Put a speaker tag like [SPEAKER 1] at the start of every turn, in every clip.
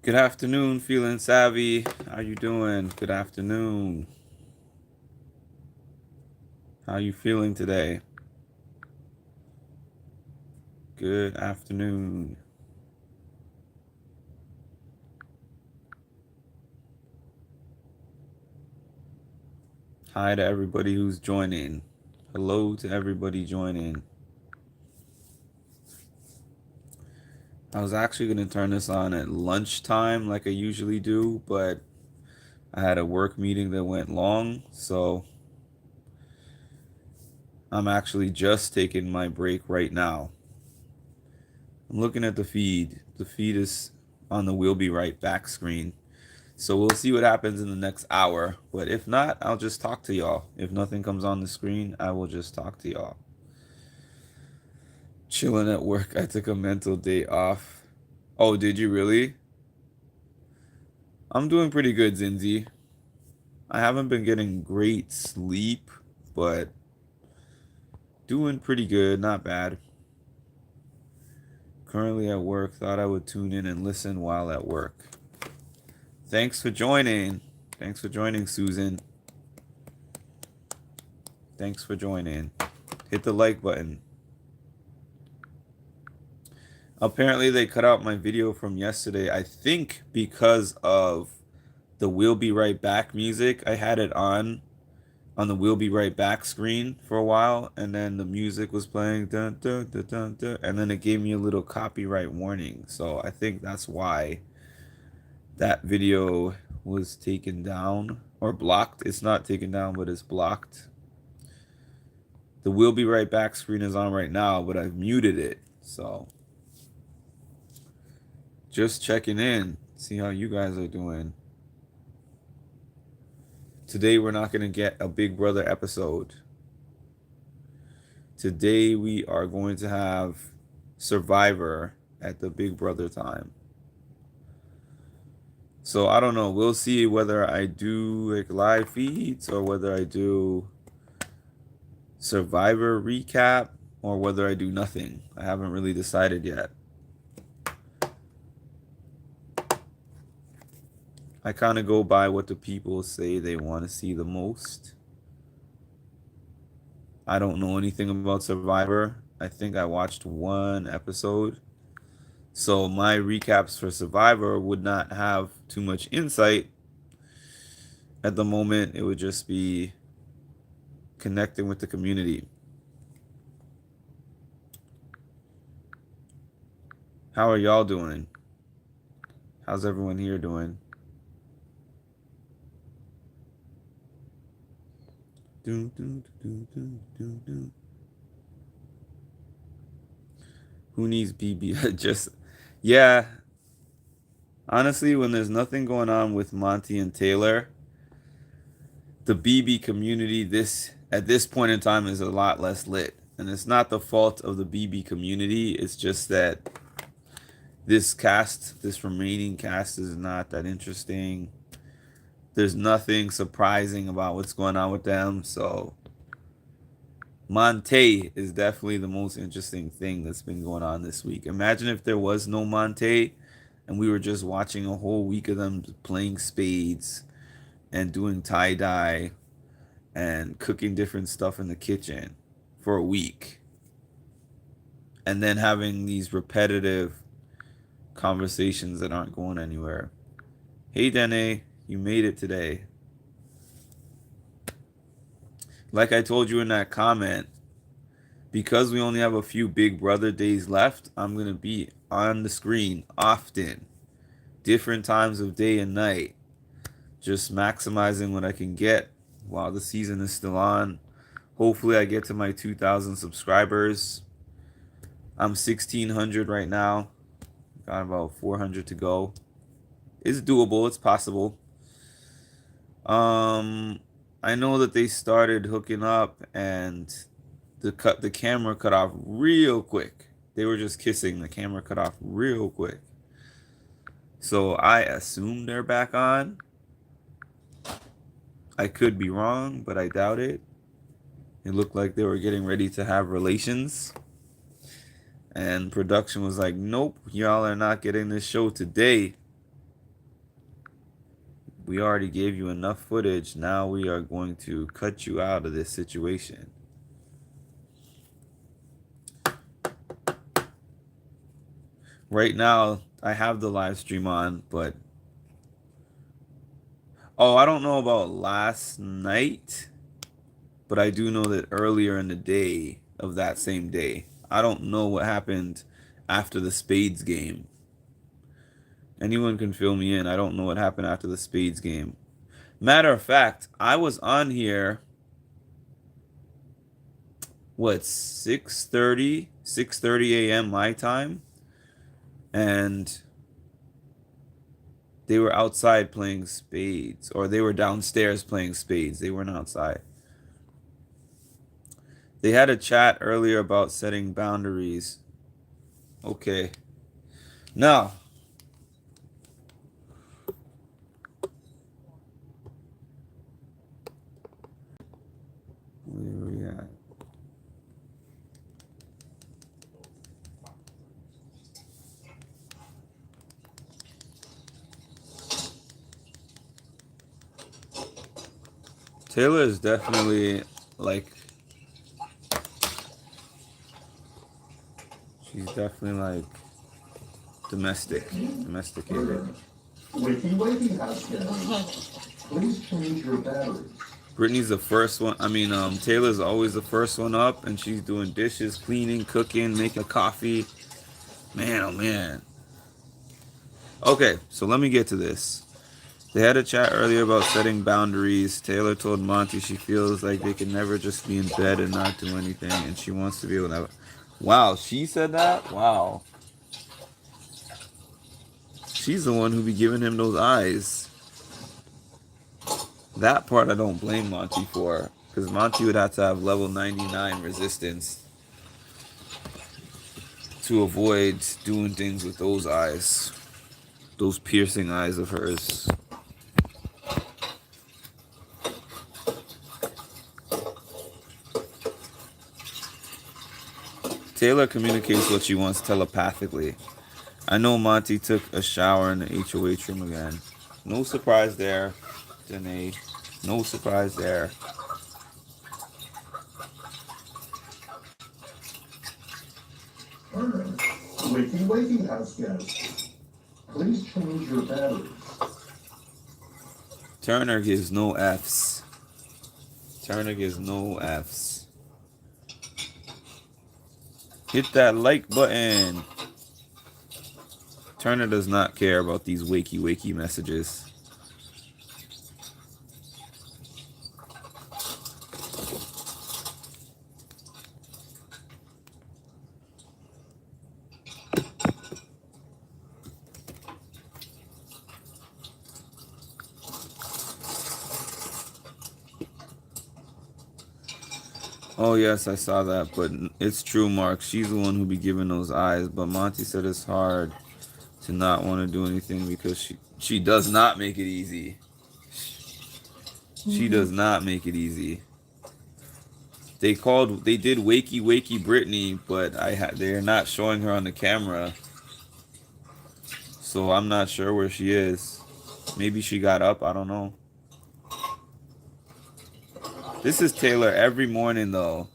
[SPEAKER 1] Good afternoon, feeling savvy. How you doing? Good afternoon. How you feeling today? Good afternoon. Hi to everybody who's joining. Hello to everybody joining. I was actually going to turn this on at lunchtime like I usually do, but I had a work meeting that went long, so I'm actually just taking my break right now. I'm looking at the feed. The feed is on the We'll Be Right Back screen. So we'll see what happens in the next hour. But if not, I'll just talk to y'all. If nothing comes on the screen, I will just talk to y'all. Chilling at work. I took a mental day off. Oh, did you really? I'm doing pretty good, Zinzi. I haven't been getting great sleep, but doing pretty good. Not bad. Currently at work. Thought I would tune in and listen while at work. Thanks for joining. Thanks for joining, Susan. Thanks for joining. Hit the like button. Apparently, they cut out my video from yesterday. I think because of the "We'll Be Right Back" music. I had it on the "We'll Be Right Back" screen for a while, and then the music was playing, dun, dun, dun, dun, dun, and then it gave me a little copyright warning. So I think that's why that video was taken down or blocked. It's not taken down, but it's blocked. The "We'll Be Right Back" screen is on right now, but I've muted it. So just checking in, see how you guys are doing. Today we're not going to get a Big Brother episode. Today we are going to have Survivor at the Big Brother time. So I don't know. We'll see whether I do like live feeds or whether I do Survivor recap or whether I do nothing. I haven't really decided yet. I kind of go by what the people say they want to see the most. I don't know anything about Survivor. I think I watched one episode. So my recaps for Survivor would not have too much insight. At the moment, it would just be connecting with the community. How are y'all doing? How's everyone here doing? Who needs BB? Just, yeah. Honestly, when there's nothing going on with Monty and Taylor, the BB community at this point in time is a lot less lit. And it's not the fault of the BB community. It's just that this remaining cast is not that interesting. There's nothing surprising about what's going on with them. So Monte is definitely the most interesting thing that's been going on this week. Imagine if there was no Monte and we were just watching a whole week of them playing spades and doing tie-dye and cooking different stuff in the kitchen for a week. And then having these repetitive conversations that aren't going anywhere. Hey, Dene, you made it today. Like I told you in that comment, because we only have a few Big Brother days left, I'm going to be on the screen often, different times of day and night, just maximizing what I can get while the season is still on. Hopefully, I get to my 2,000 subscribers. I'm 1,600 right now. Got about 400 to go. It's doable. It's possible. I know that they started hooking up and the camera cut off real quick. They were just kissing. The camera cut off real quick. So I assume they're back on. I could be wrong, but I doubt it. It looked like they were getting ready to have relations. And production was like, nope, y'all are not getting this show today. We already gave you enough footage. Now we are going to cut you out of this situation. Right now, I have the live stream on, but... Oh, I don't know about last night, but I do know that earlier in the day of that same day. I don't know what happened after the Spades game. Anyone can fill me in. I don't know what happened after the Spades game. Matter of fact, I was on here, what, 6:30 a.m. my time, and they were outside playing spades, or they were downstairs playing spades. They weren't outside. They had a chat earlier about setting boundaries. Okay. Now, where are we at? Taylor is definitely like, she's definitely like domesticated. Wakey, Houseguest. Please change your batteries. Brittany's the first one. I mean, Taylor's always the first one up, and she's doing dishes, cleaning, cooking, making coffee. Man, oh man. Okay, so let me get to this. They had a chat earlier about setting boundaries. Taylor told Monty she feels like they can never just be in bed and not do anything, and she wants to be able to... Wow, she said that? Wow. She's the one who be giving him those eyes. That part I don't blame Monty for, because Monty would have to have level 99 resistance to avoid doing things with those eyes. Those piercing eyes of hers. Taylor communicates what she wants telepathically. I know Monty took a shower in the HOH room again. No surprise there, Danae. No surprise there. Wakey, Houseguest. Please change your batteries. Turner gives no Fs. Turner gives no Fs. Hit that like button. Turner does not care about these wakey messages. Oh yes, I saw that, but it's true, Mark. She's the one who be giving those eyes, but Monty said it's hard to not want to do anything because she does not make it easy. She does not make it easy. They did wakey Brittany, but they're not showing her on the camera. So I'm not sure where she is. Maybe she got up, I don't know. This is Taylor every morning though.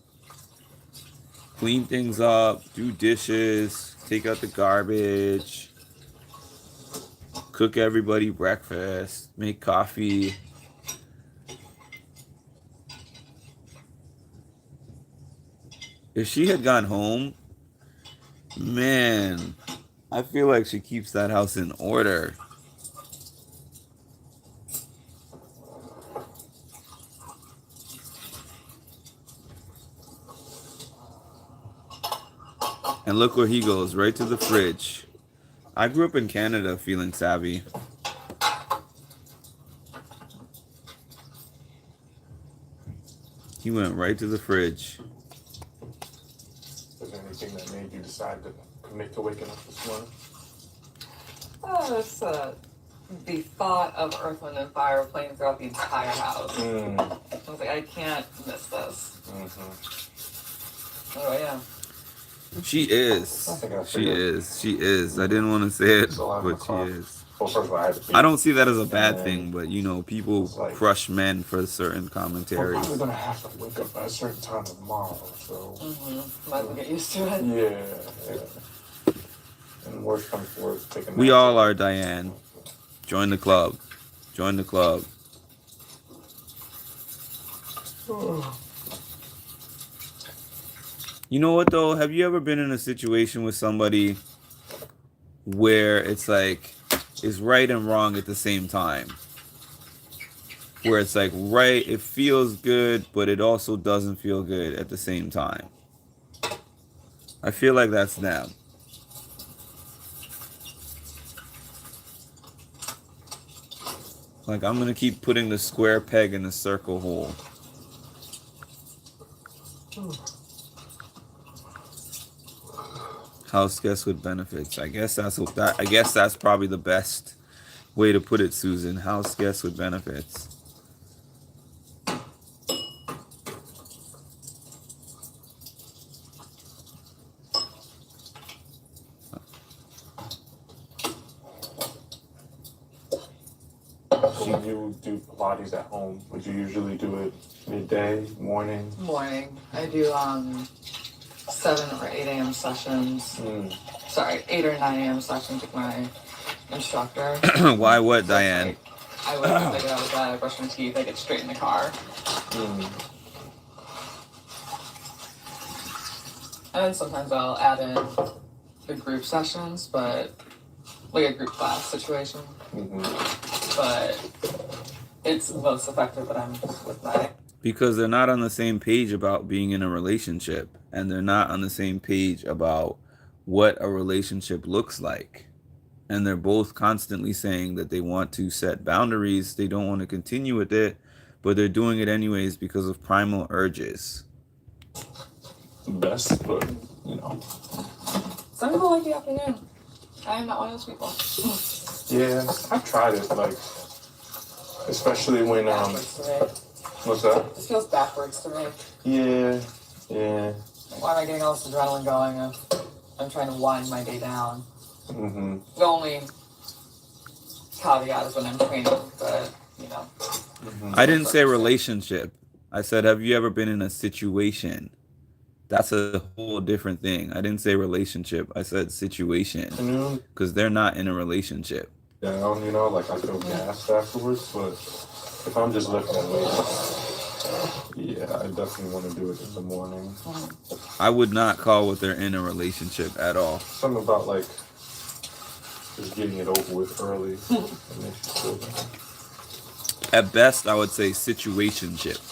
[SPEAKER 1] Clean things up, do dishes, take out the garbage, cook everybody breakfast, make coffee. If she had gone home, man, I feel like she keeps that house in order. And look where he goes, right to the fridge. I grew up in Canada feeling savvy. He went right to the fridge.
[SPEAKER 2] Was there anything that made you decide to commit to waking up this morning?
[SPEAKER 3] Oh, it's the thought of Earth, Wind, and Fire playing throughout the entire house. I was like, I can't miss this. Oh, yeah.
[SPEAKER 1] She is. She is. I didn't want to say it, but she is.
[SPEAKER 2] Well, first of all, I had to
[SPEAKER 1] I don't see that as a bad
[SPEAKER 2] And
[SPEAKER 1] thing, but you know, people
[SPEAKER 2] it's like-
[SPEAKER 1] crush men for certain
[SPEAKER 2] We're
[SPEAKER 1] commentaries.
[SPEAKER 2] probably gonna have to wake up at a certain time tomorrow, so
[SPEAKER 3] Might as well get used to it.
[SPEAKER 2] yeah. And worst comes to worst, take a
[SPEAKER 1] We
[SPEAKER 2] nap.
[SPEAKER 1] all are, Diane. Join the club. Join the club. You know what though? Have you ever been in a situation with somebody where it's like it's right and wrong at the same time? Where it's like right, it feels good, but it also doesn't feel good at the same time. I feel like that's them. Like I'm gonna keep putting the square peg in the circle hole. House guest with benefits. I guess that's probably the best way to put it, Susan. House guest with benefits.
[SPEAKER 2] When you do Pilates at home, would you usually do it midday, morning?
[SPEAKER 3] Morning. I do 7 or 8 a.m. sessions. Sorry, 8 or 9 a.m. sessions with my instructor.
[SPEAKER 1] Why what,
[SPEAKER 3] So
[SPEAKER 1] Diane?
[SPEAKER 3] it's like, I wake up, I get out of bed, I brush my teeth, I get straight in the car. And then sometimes I'll add in the group sessions, but like a group class situation. But it's most effective when I'm with my.
[SPEAKER 1] Because they're not on the same page about being in a relationship, and they're not on the same page about what a relationship looks like. And they're both constantly saying that they want to set boundaries, they don't want to continue with it, but they're doing it anyways because of primal urges.
[SPEAKER 2] Best, but you know.
[SPEAKER 3] Some people like the afternoon. I am not one of those people.
[SPEAKER 2] Yeah, I've tried it, like, especially when
[SPEAKER 3] Backwards to me.
[SPEAKER 2] what's that?
[SPEAKER 3] It just feels backwards to me.
[SPEAKER 2] Yeah.
[SPEAKER 3] Why am I getting all this adrenaline going if I'm trying to wind my day down?
[SPEAKER 2] Mm-hmm.
[SPEAKER 3] The only caveat is when I'm training, but you know.
[SPEAKER 1] I didn't say relationship. I said, have you ever been in a situation? That's a whole different thing. I didn't say relationship. I said situation. Because they're not in a relationship.
[SPEAKER 2] Down, you know, like I feel gassed afterwards, but if I'm just lifting weights, yeah, I definitely want to do it in the morning.
[SPEAKER 1] I would not call what they're in a relationship at all.
[SPEAKER 2] Something about like just getting it over with early. It makes you feel better.
[SPEAKER 1] At best, I would say situationship.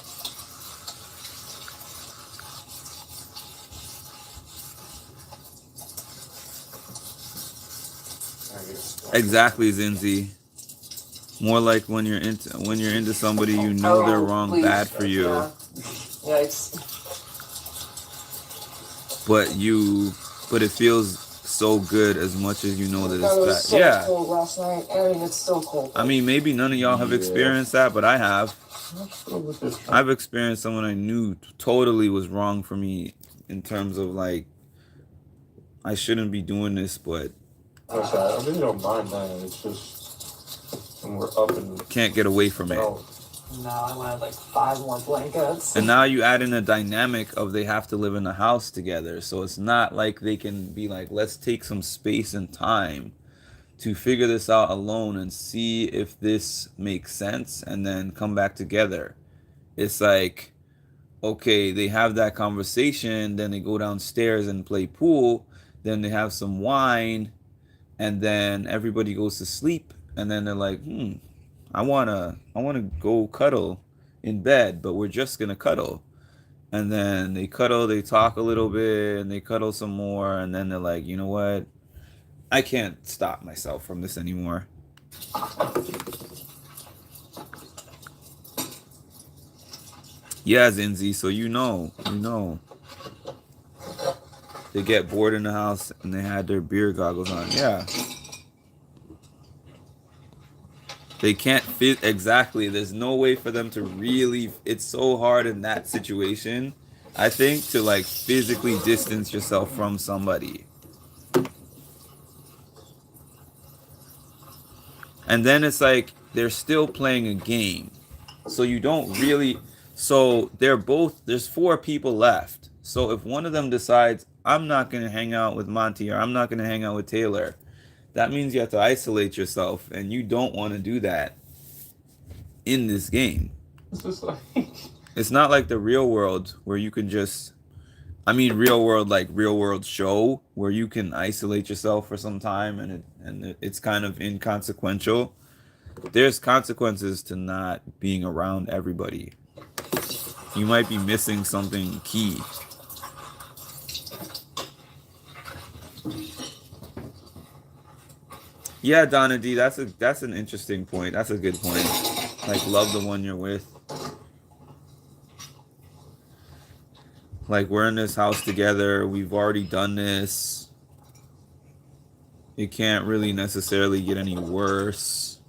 [SPEAKER 1] Exactly, Zinzi. More like when you're into somebody, you know they're wrong,
[SPEAKER 3] please.
[SPEAKER 1] bad for you.
[SPEAKER 3] Yeah. Yikes.
[SPEAKER 1] But it feels so good as much as you know that
[SPEAKER 3] It was
[SPEAKER 1] it's
[SPEAKER 3] so
[SPEAKER 1] bad. Yeah.
[SPEAKER 3] cold last night. I mean, it's still cold.
[SPEAKER 1] I mean, maybe none of y'all have experienced that, but I have. I've experienced someone I knew totally was wrong for me in terms of like, I shouldn't be doing this, but
[SPEAKER 2] I really don't mind that. It's just when we're up and
[SPEAKER 1] can't get away from it.
[SPEAKER 3] No, I wanted like 5 more blankets.
[SPEAKER 1] And now you add in a dynamic of they have to live in a house together. So it's not like they can be like, let's take some space and time to figure this out alone and see if this makes sense and then come back together. It's like, okay, they have that conversation, then they go downstairs and play pool, then they have some wine, and then everybody goes to sleep, and then they're like, I wanna go cuddle in bed, but we're just gonna cuddle. And then they cuddle, they talk a little bit, and they cuddle some more, and then they're like, you know what? I can't stop myself from this anymore. Yeah, Zinzi, so you know. They get bored in the house and they had their beer goggles on. Yeah. They can't fit exactly. There's no way for them to really. It's so hard in that situation, I think, to like physically distance yourself from somebody. And then it's like they're still playing a game. So you don't really. So they're both. There's 4 people left. So if one of them decides, I'm not going to hang out with Monty or I'm not going to hang out with Taylor, that means you have to isolate yourself. And you don't want to do that in this game.
[SPEAKER 2] It's just like.
[SPEAKER 1] It's not like the real world where you can just. I mean, real world, like real world show where you can isolate yourself for some time and it's kind of inconsequential. There's consequences to not being around everybody. You might be missing something key. Yeah, Donna D, that's an interesting point. That's a good point. Like love the one you're with. Like we're in this house together. We've already done this. It can't really necessarily get any worse.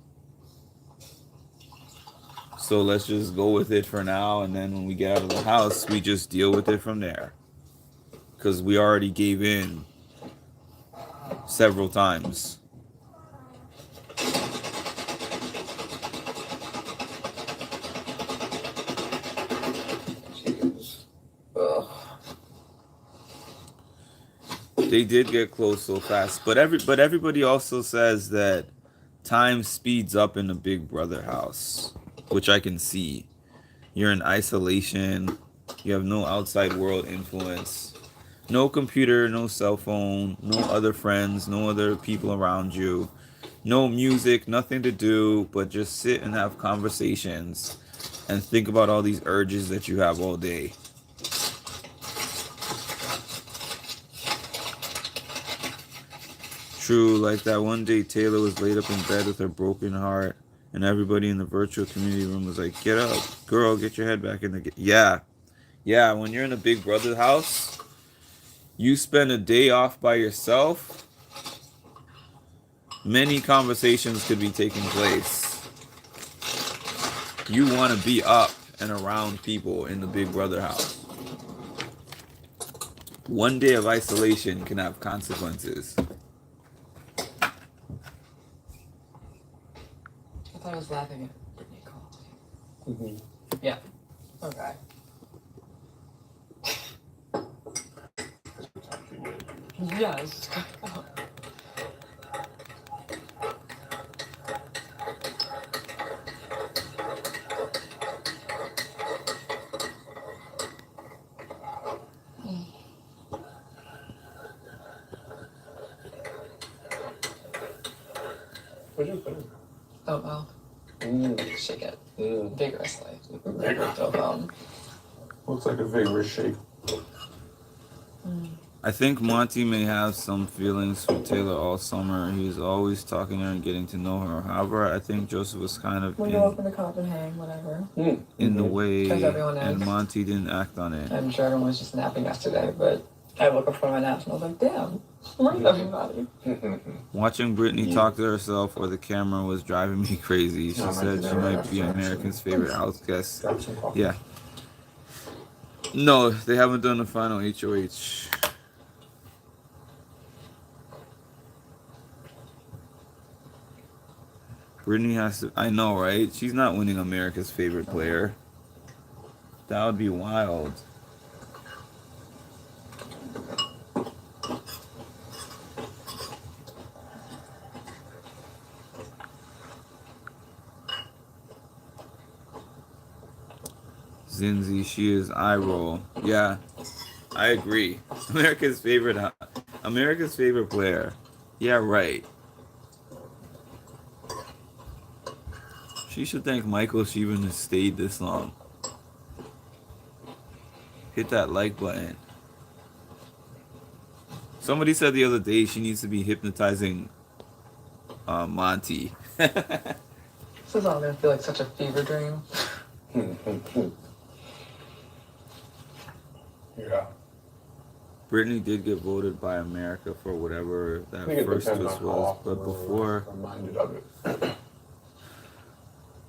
[SPEAKER 1] So let's just go with it for now, and then when we get out of the house, we just deal with it from there. Because we already gave in several times. They did get close so fast, but everybody also says that time speeds up in the Big Brother house, which I can see. You're in isolation. You have no outside world influence. No computer, no cell phone, no other friends, no other people around you. No music, nothing to do but just sit and have conversations and think about all these urges that you have all day. True, like that one day Taylor was laid up in bed with her broken heart and everybody in the virtual community room was like, get up, girl, get your head back in the... Yeah, when you're in a Big Brother house, you spend a day off by yourself, many conversations could be taking place. You want to be up and around people in the Big Brother house. One day of isolation can have consequences.
[SPEAKER 3] I was laughing at Brittany calling.
[SPEAKER 2] Mm-hmm.
[SPEAKER 3] Yeah. Okay. Yeah, it's just
[SPEAKER 2] What'd you put?
[SPEAKER 3] oh well. Shake it vigorously.
[SPEAKER 2] Vigorous.
[SPEAKER 3] So,
[SPEAKER 2] Looks like a vigorous shake.
[SPEAKER 1] I think Monty may have some feelings for Taylor all summer. He's always talking to her and getting to know her. However, I think Joseph was kind of
[SPEAKER 3] when you open the cup and hang, whatever.
[SPEAKER 1] in the way,
[SPEAKER 3] everyone
[SPEAKER 1] and
[SPEAKER 3] is.
[SPEAKER 1] Monty didn't act on it.
[SPEAKER 3] I'm sure everyone was just napping yesterday, but I woke up from my naps and I was like, damn, where's everybody?
[SPEAKER 1] Watching Brittany talk to herself or the camera was driving me crazy. She said she might be America's favorite house guest. Yeah. No, they haven't done the final HOH. Brittany has to... I know, right? She's not winning America's favorite player. That would be wild. Zinzi, she is eye roll. Yeah, I agree. America's favorite player. Yeah, right. She should thank Michael she even has stayed this long. Hit that like button. Somebody said the other day she needs to be hypnotizing Monty.
[SPEAKER 3] This is all gonna feel like such a fever dream.
[SPEAKER 2] Yeah.
[SPEAKER 1] Brittany did get voted by America for whatever that first twist was, but before...
[SPEAKER 2] reminded of it.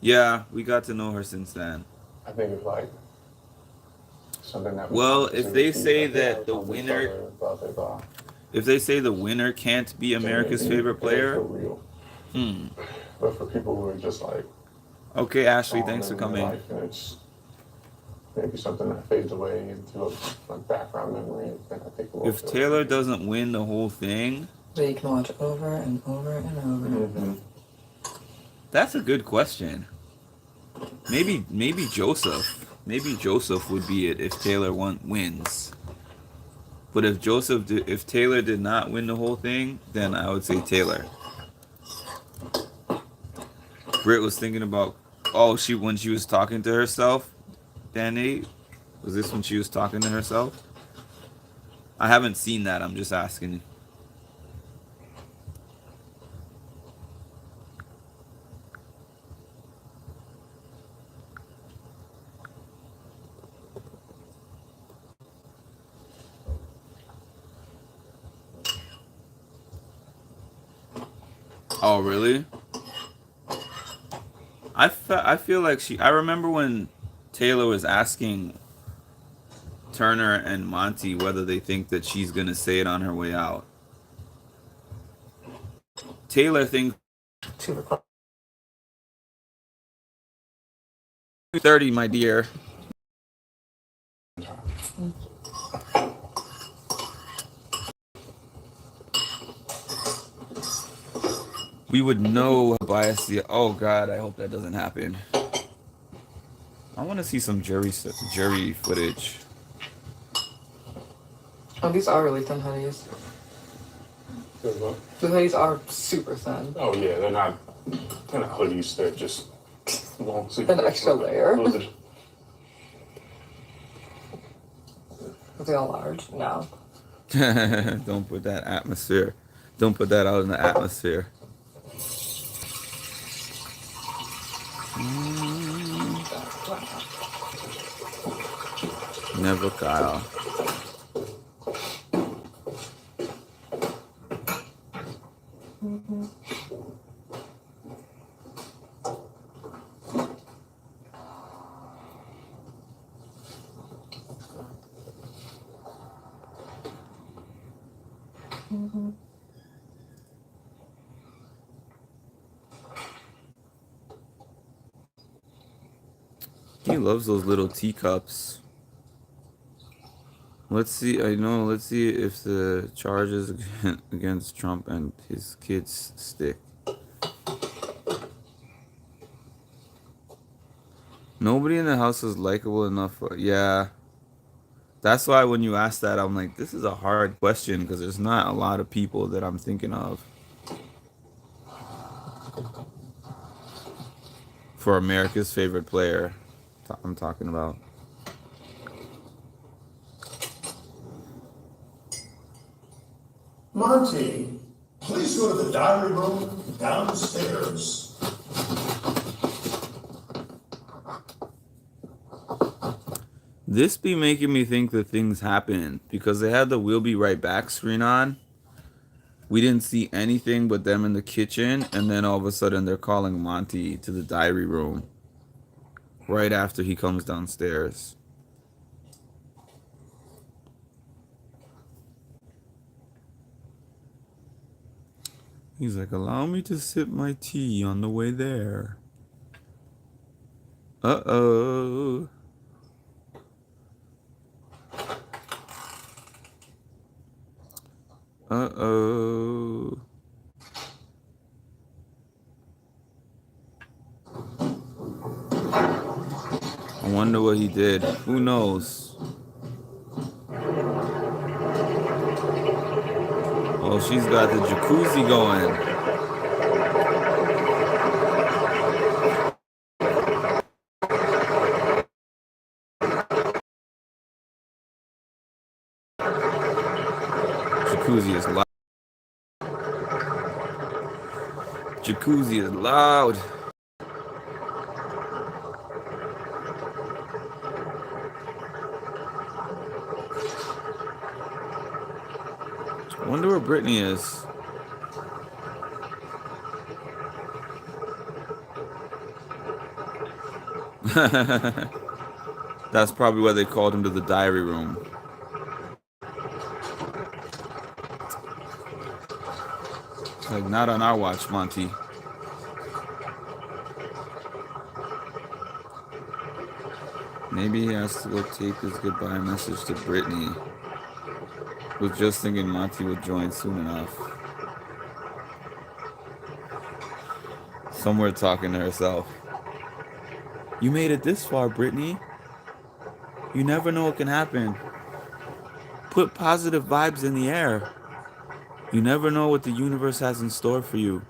[SPEAKER 1] Yeah, we got to know her since then.
[SPEAKER 2] I think it's like something that...
[SPEAKER 1] Well, if they say that the winner... If they say the winner can't be America's favorite player...
[SPEAKER 2] But for people who are just like,
[SPEAKER 1] Okay, Ashley,
[SPEAKER 2] on
[SPEAKER 1] thanks for
[SPEAKER 2] in their
[SPEAKER 1] coming.
[SPEAKER 2] life, and it's maybe something that fades away into a like background memory, then I think we'll
[SPEAKER 1] If Taylor doesn't win the whole thing,
[SPEAKER 3] that you can watch over and over and over.
[SPEAKER 2] Mm-hmm.
[SPEAKER 1] that's a good question. Maybe Joseph. Maybe Joseph would be it if Taylor wins. But if Taylor did not win the whole thing, then I would say Taylor. Britt was thinking about, when she was talking to herself. Danny, was this when she was talking to herself? I haven't seen that. I'm just asking. Oh, really? I feel like I remember when Taylor was asking Turner and Monty whether they think that she's going to say it on her way out. Taylor thinks 2:30, my dear. We would know bias. Oh God, I hope that doesn't happen. I want to see some jury footage.
[SPEAKER 3] Oh, these are really thin hoodies. The hoodies are super thin.
[SPEAKER 2] Oh yeah, they're not hoodies. They're just long sleeve.
[SPEAKER 3] An extra layer.
[SPEAKER 2] Are
[SPEAKER 3] they all large? No.
[SPEAKER 1] Don't put that atmosphere. Don't put that out in the atmosphere. Never, Kyle. He loves those little teacups. Let's see. Let's see if the charges against Trump and his kids stick. Nobody in the house is likable enough. Yeah. That's why when you ask that, I'm like, this is a hard question because there's not a lot of people that I'm thinking of for America's favorite player. I'm talking about.
[SPEAKER 4] Monty, please go to the diary room downstairs.
[SPEAKER 1] This be making me think that things happened because they had the "We'll be right back" screen on. We didn't see anything but them in the kitchen, and then all of a sudden they're calling Monty to the diary room right after he comes downstairs. He's like, allow me to sip my tea on the way there. Uh-oh. Uh-oh. I wonder what he did. Who knows? Oh, she's got the jacuzzi going. Jacuzzi is loud. Jacuzzi is loud. I wonder where Brittany is. That's probably why they called him to the diary room. Like, not on our watch, Monty. Maybe he has to go take his goodbye message to Brittany. Was just thinking Monty would join soon enough. Somewhere talking to herself. You made it this far, Brittany. You never know what can happen. Put positive vibes in the air. You never know what the universe has in store for you.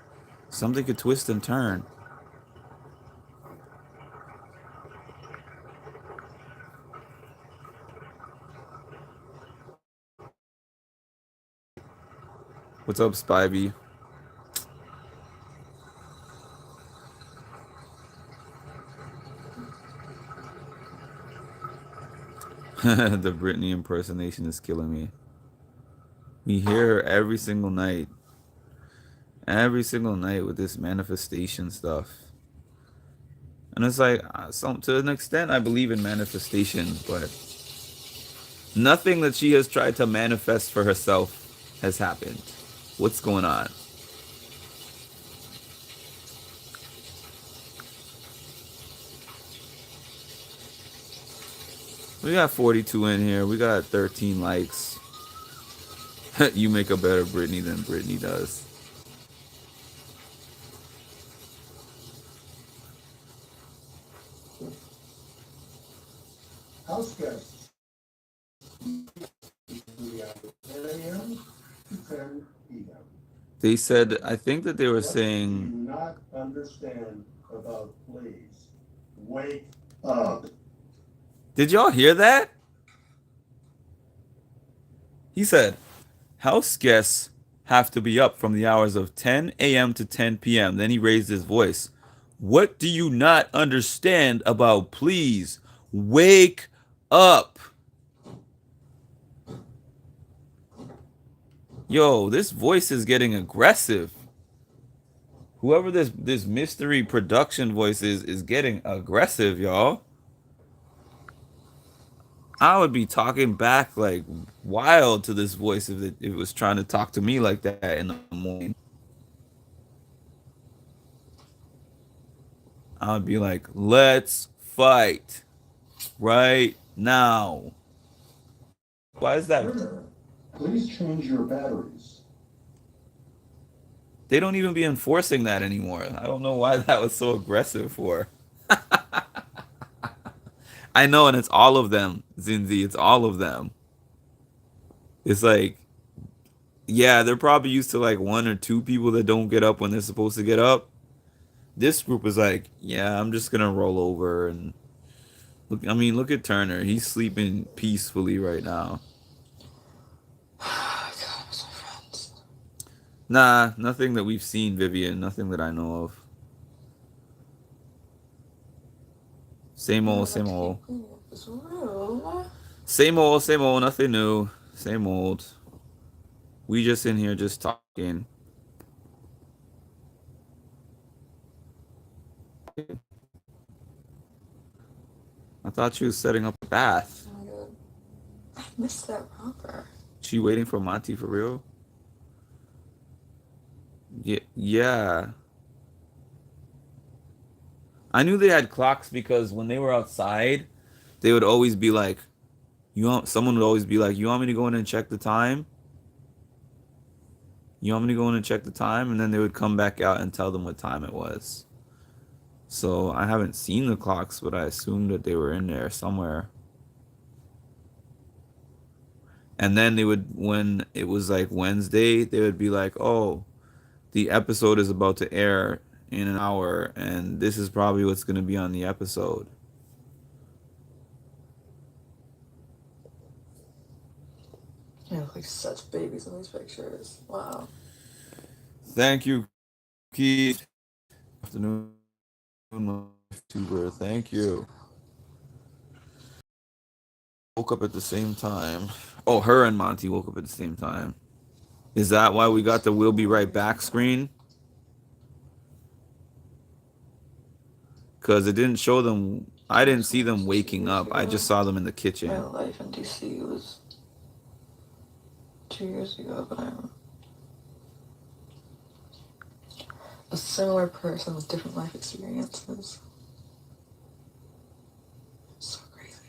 [SPEAKER 1] Something could twist and turn. What's up, Spivey? The Britney impersonation is killing me. We hear her every single night. Every single night with this manifestation stuff. And it's like, to an extent, I believe in manifestation, but nothing that she has tried to manifest for herself has happened. What's going on? We got 42 in here. We got 13 likes. You make a better Britney than Britney does.
[SPEAKER 4] Houseguest. 10 a.m. to 10 p.m.
[SPEAKER 1] They said, I think that they were
[SPEAKER 4] What do
[SPEAKER 1] saying,
[SPEAKER 4] you not understand about please? Wake up.
[SPEAKER 1] did y'all hear that? He said, house guests have to be up from the hours of 10 a.m. to 10 p.m. Then he raised his voice. What do you not understand about please? Wake up. Yo, this voice is getting aggressive. Whoever this mystery production voice is getting aggressive, y'all. I would be talking back like wild to this voice if it was trying to talk to me like that in the morning. I would be like, let's fight right now. Why is that?
[SPEAKER 4] Please change your batteries.
[SPEAKER 1] They don't even be enforcing that anymore. I don't know why that was so aggressive for. I know, and it's all of them, Zinzi. It's all of them. It's like, yeah, they're probably used to like one or two people that don't get up when they're supposed to get up. This group is like, yeah, I'm just gonna roll over and look. I mean, look at Turner. He's sleeping peacefully right now.
[SPEAKER 3] God, what's my friends?
[SPEAKER 1] Nah, nothing that we've seen, Vivian. Nothing that I know of. Same old, same old.
[SPEAKER 3] It's real.
[SPEAKER 1] Same old, same old. Nothing new. Same old. We just in here just talking. I thought she was setting up a bath.
[SPEAKER 3] Oh my god. I missed that romper.
[SPEAKER 1] She waiting for Monty for real? Yeah. I knew they had clocks because when they were outside, they would always be like, someone would always be like, you want me to go in and check the time? You want me to go in and check the time? And then they would come back out and tell them what time it was. So I haven't seen the clocks, but I assumed that they were in there somewhere. And then they would, when it was like Wednesday, they would be like, oh, the episode is about to air in an hour, and this is probably what's going to be on the episode.
[SPEAKER 3] They look like such babies in these pictures. Wow.
[SPEAKER 1] Thank you, Keith. Afternoon, YouTuber. Thank you. Woke up at the same time. Oh, her and Monty woke up at the same time. Is that why we got the "We'll be right back" screen? Because it didn't show them. I didn't see them waking up. I just saw them in the kitchen.
[SPEAKER 3] My life in DC was 2 years ago, but I'm a similar person with different life experiences. So crazy.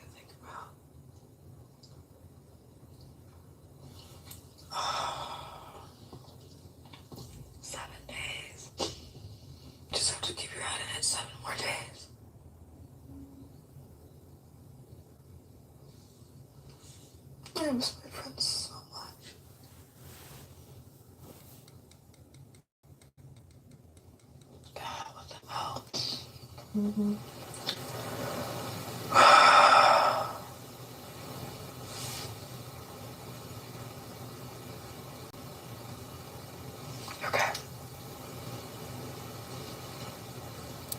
[SPEAKER 3] 7 days. Just have to keep your head in it 7 more days. I miss my friends so much. God, what the hell? Mm-hmm. Okay.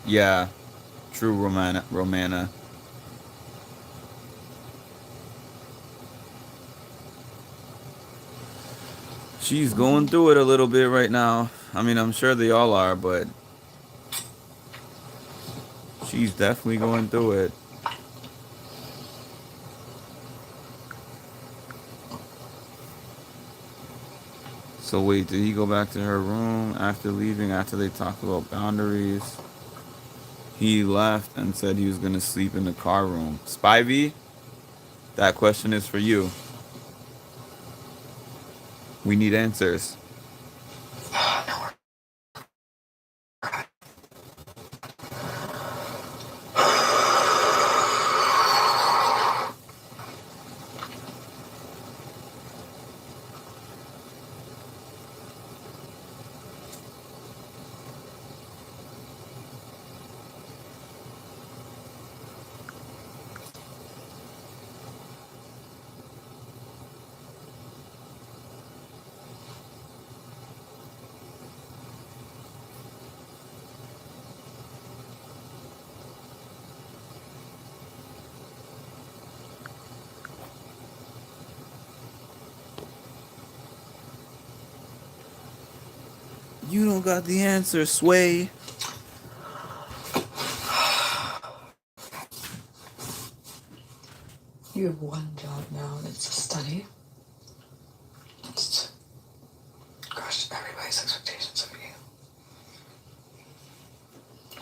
[SPEAKER 1] Yeah, true Romana. She's going through it a little bit right now. I mean, I'm sure they all are, but she's definitely going through it. So wait, did he go back to her room after leaving, after they talked about boundaries? He left and said he was going to sleep in the car room. Spivey, that question is for you. We need answers.
[SPEAKER 3] No,
[SPEAKER 1] You don't got the answer, Sway.
[SPEAKER 3] you have one job now, and it's to study. It's to crush everybody's expectations of you.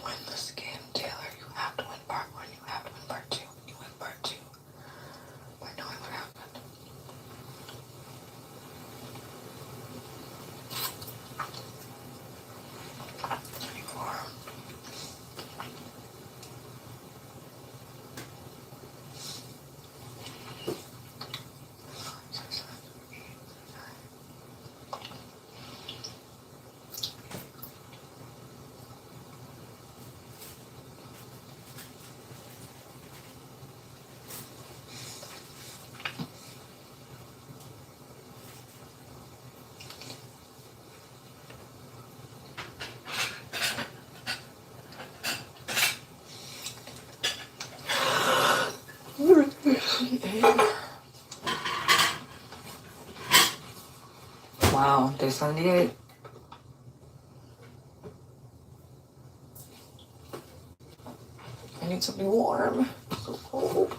[SPEAKER 3] Win this game, Taylor. You have to win part 1. You have to win part 2. You win part 2 by knowing what happened. Wow, day 78. I need something warm. So cold.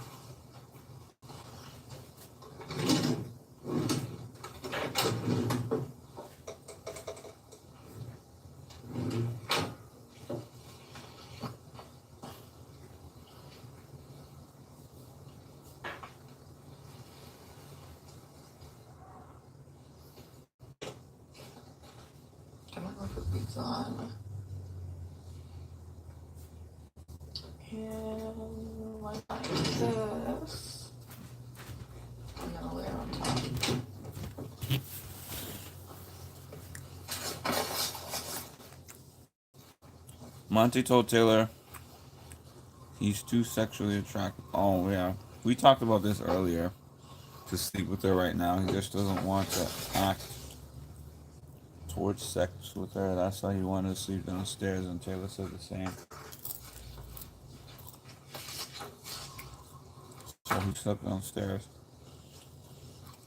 [SPEAKER 3] I don't know if it beats on. And like this. I'm gonna lay it on top.
[SPEAKER 1] Monty told Taylor he's too sexually attracted. Oh, yeah. We talked about this earlier. To sleep with her right now. He just doesn't want to act towards sex with her. That's why he wanted to sleep downstairs, and Taylor said the same. So he slept downstairs.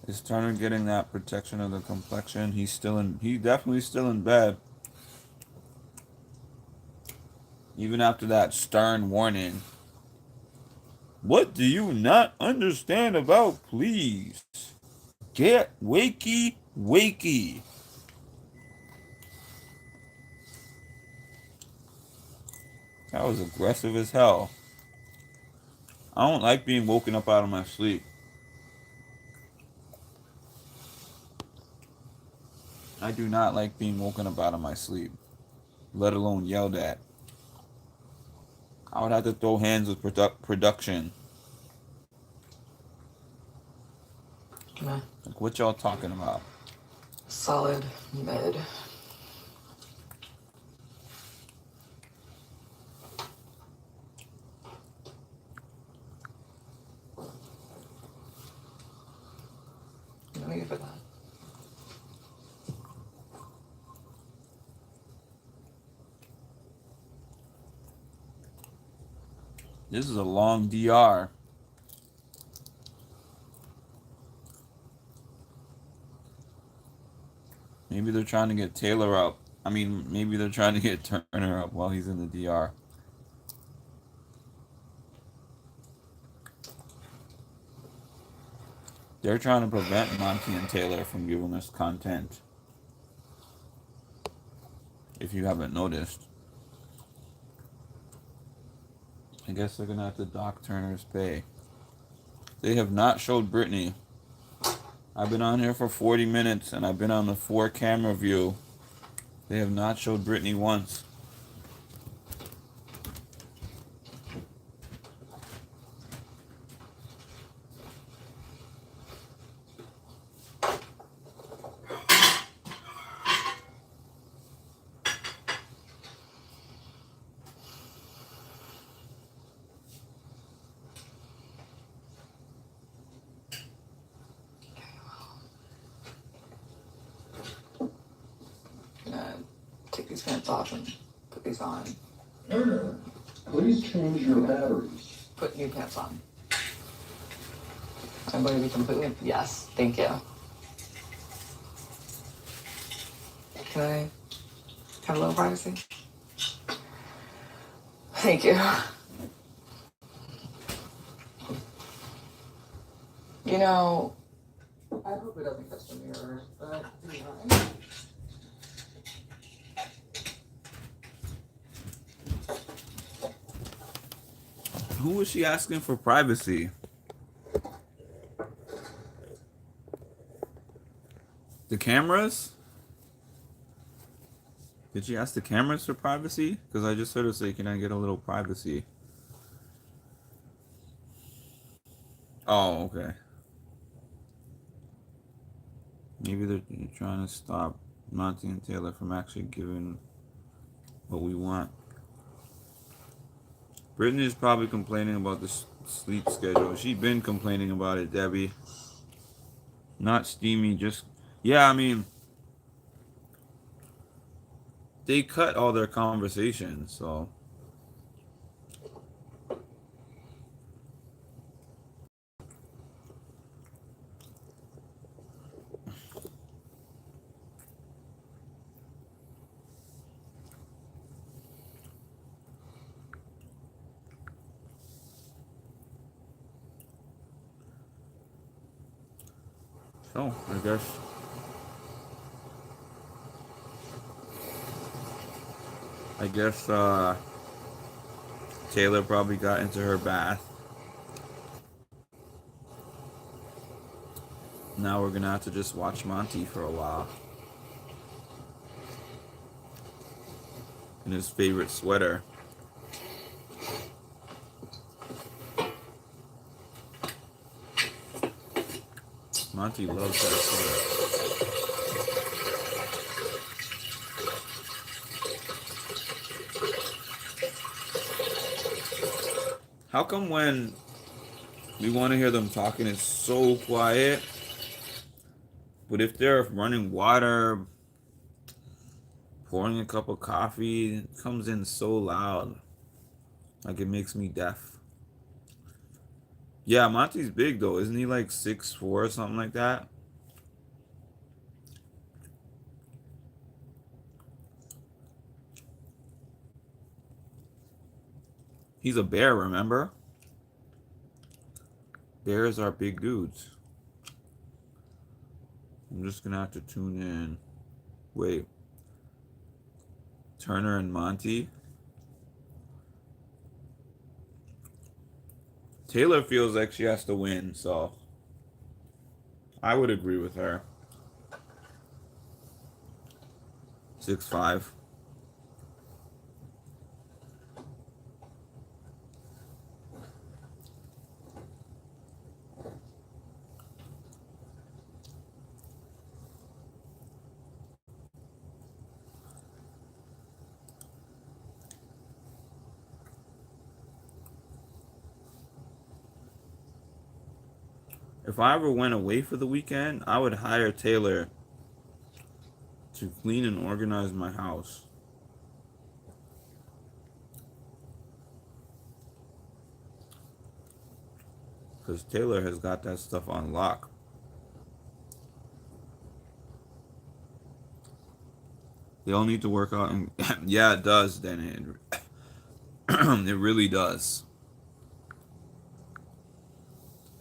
[SPEAKER 1] Is Turner getting that protection of the complexion? He's definitely still in bed. Even after that stern warning. What do you not understand about please? Get wakey, wakey. That was aggressive as hell. I don't like being woken up out of my sleep. I I do not like being woken up out of my sleep, let alone yelled at. I would have to throw hands with production.
[SPEAKER 3] Nah.
[SPEAKER 1] Like, what y'all talking about?
[SPEAKER 3] Solid mid. Let me give it that.
[SPEAKER 1] This is a long DR. Maybe they're trying to get Taylor up. I mean, maybe they're trying to get Turner up while he's in the DR. They're trying to prevent Monty and Taylor from giving us content. If you haven't noticed. I guess they're gonna have to dock Turner's pay. They have not showed Brittany. I've been on here for 40 minutes and I've been on the 4-camera view. They have not showed Brittany once.
[SPEAKER 3] Take these pants off and put these on.
[SPEAKER 4] Turner, please change your batteries.
[SPEAKER 3] Put new pants on. I'm going to be completely. Yes, thank you. Can I have a little privacy? Thank you. You know, I hope it doesn't catch the mirror, but do you mind?
[SPEAKER 1] Who was she asking for privacy? The cameras? Did she ask the cameras for privacy? Because I just heard her say, can I get a little privacy? Oh, okay. Maybe they're trying to stop Monty and Taylor from actually giving what we want. Brittany is probably complaining about the sleep schedule. She's been complaining about it, Debbie. Not steamy, just... Yeah, I mean... They cut all their conversations, so... So, I guess Taylor probably got into her bath. Now we're gonna have to just watch Monty for a while. In his favorite sweater. Monty loves that sweater. How come when we want to hear them talking, it's so quiet? But if they're running water, pouring a cup of coffee, it comes in so loud. Like it makes me deaf. Yeah, Monty's big though. Isn't he like 6'4" or something like that? He's a bear, remember? Bears are big dudes. I'm just gonna have to tune in. Wait. Turner and Monty. Taylor feels like she has to win, so I would agree with her. 6'5". If I ever went away for the weekend, I would hire Taylor to clean and organize my house. Because Taylor has got that stuff on lock. They all need to work out. And yeah, it does, Danny. It really does.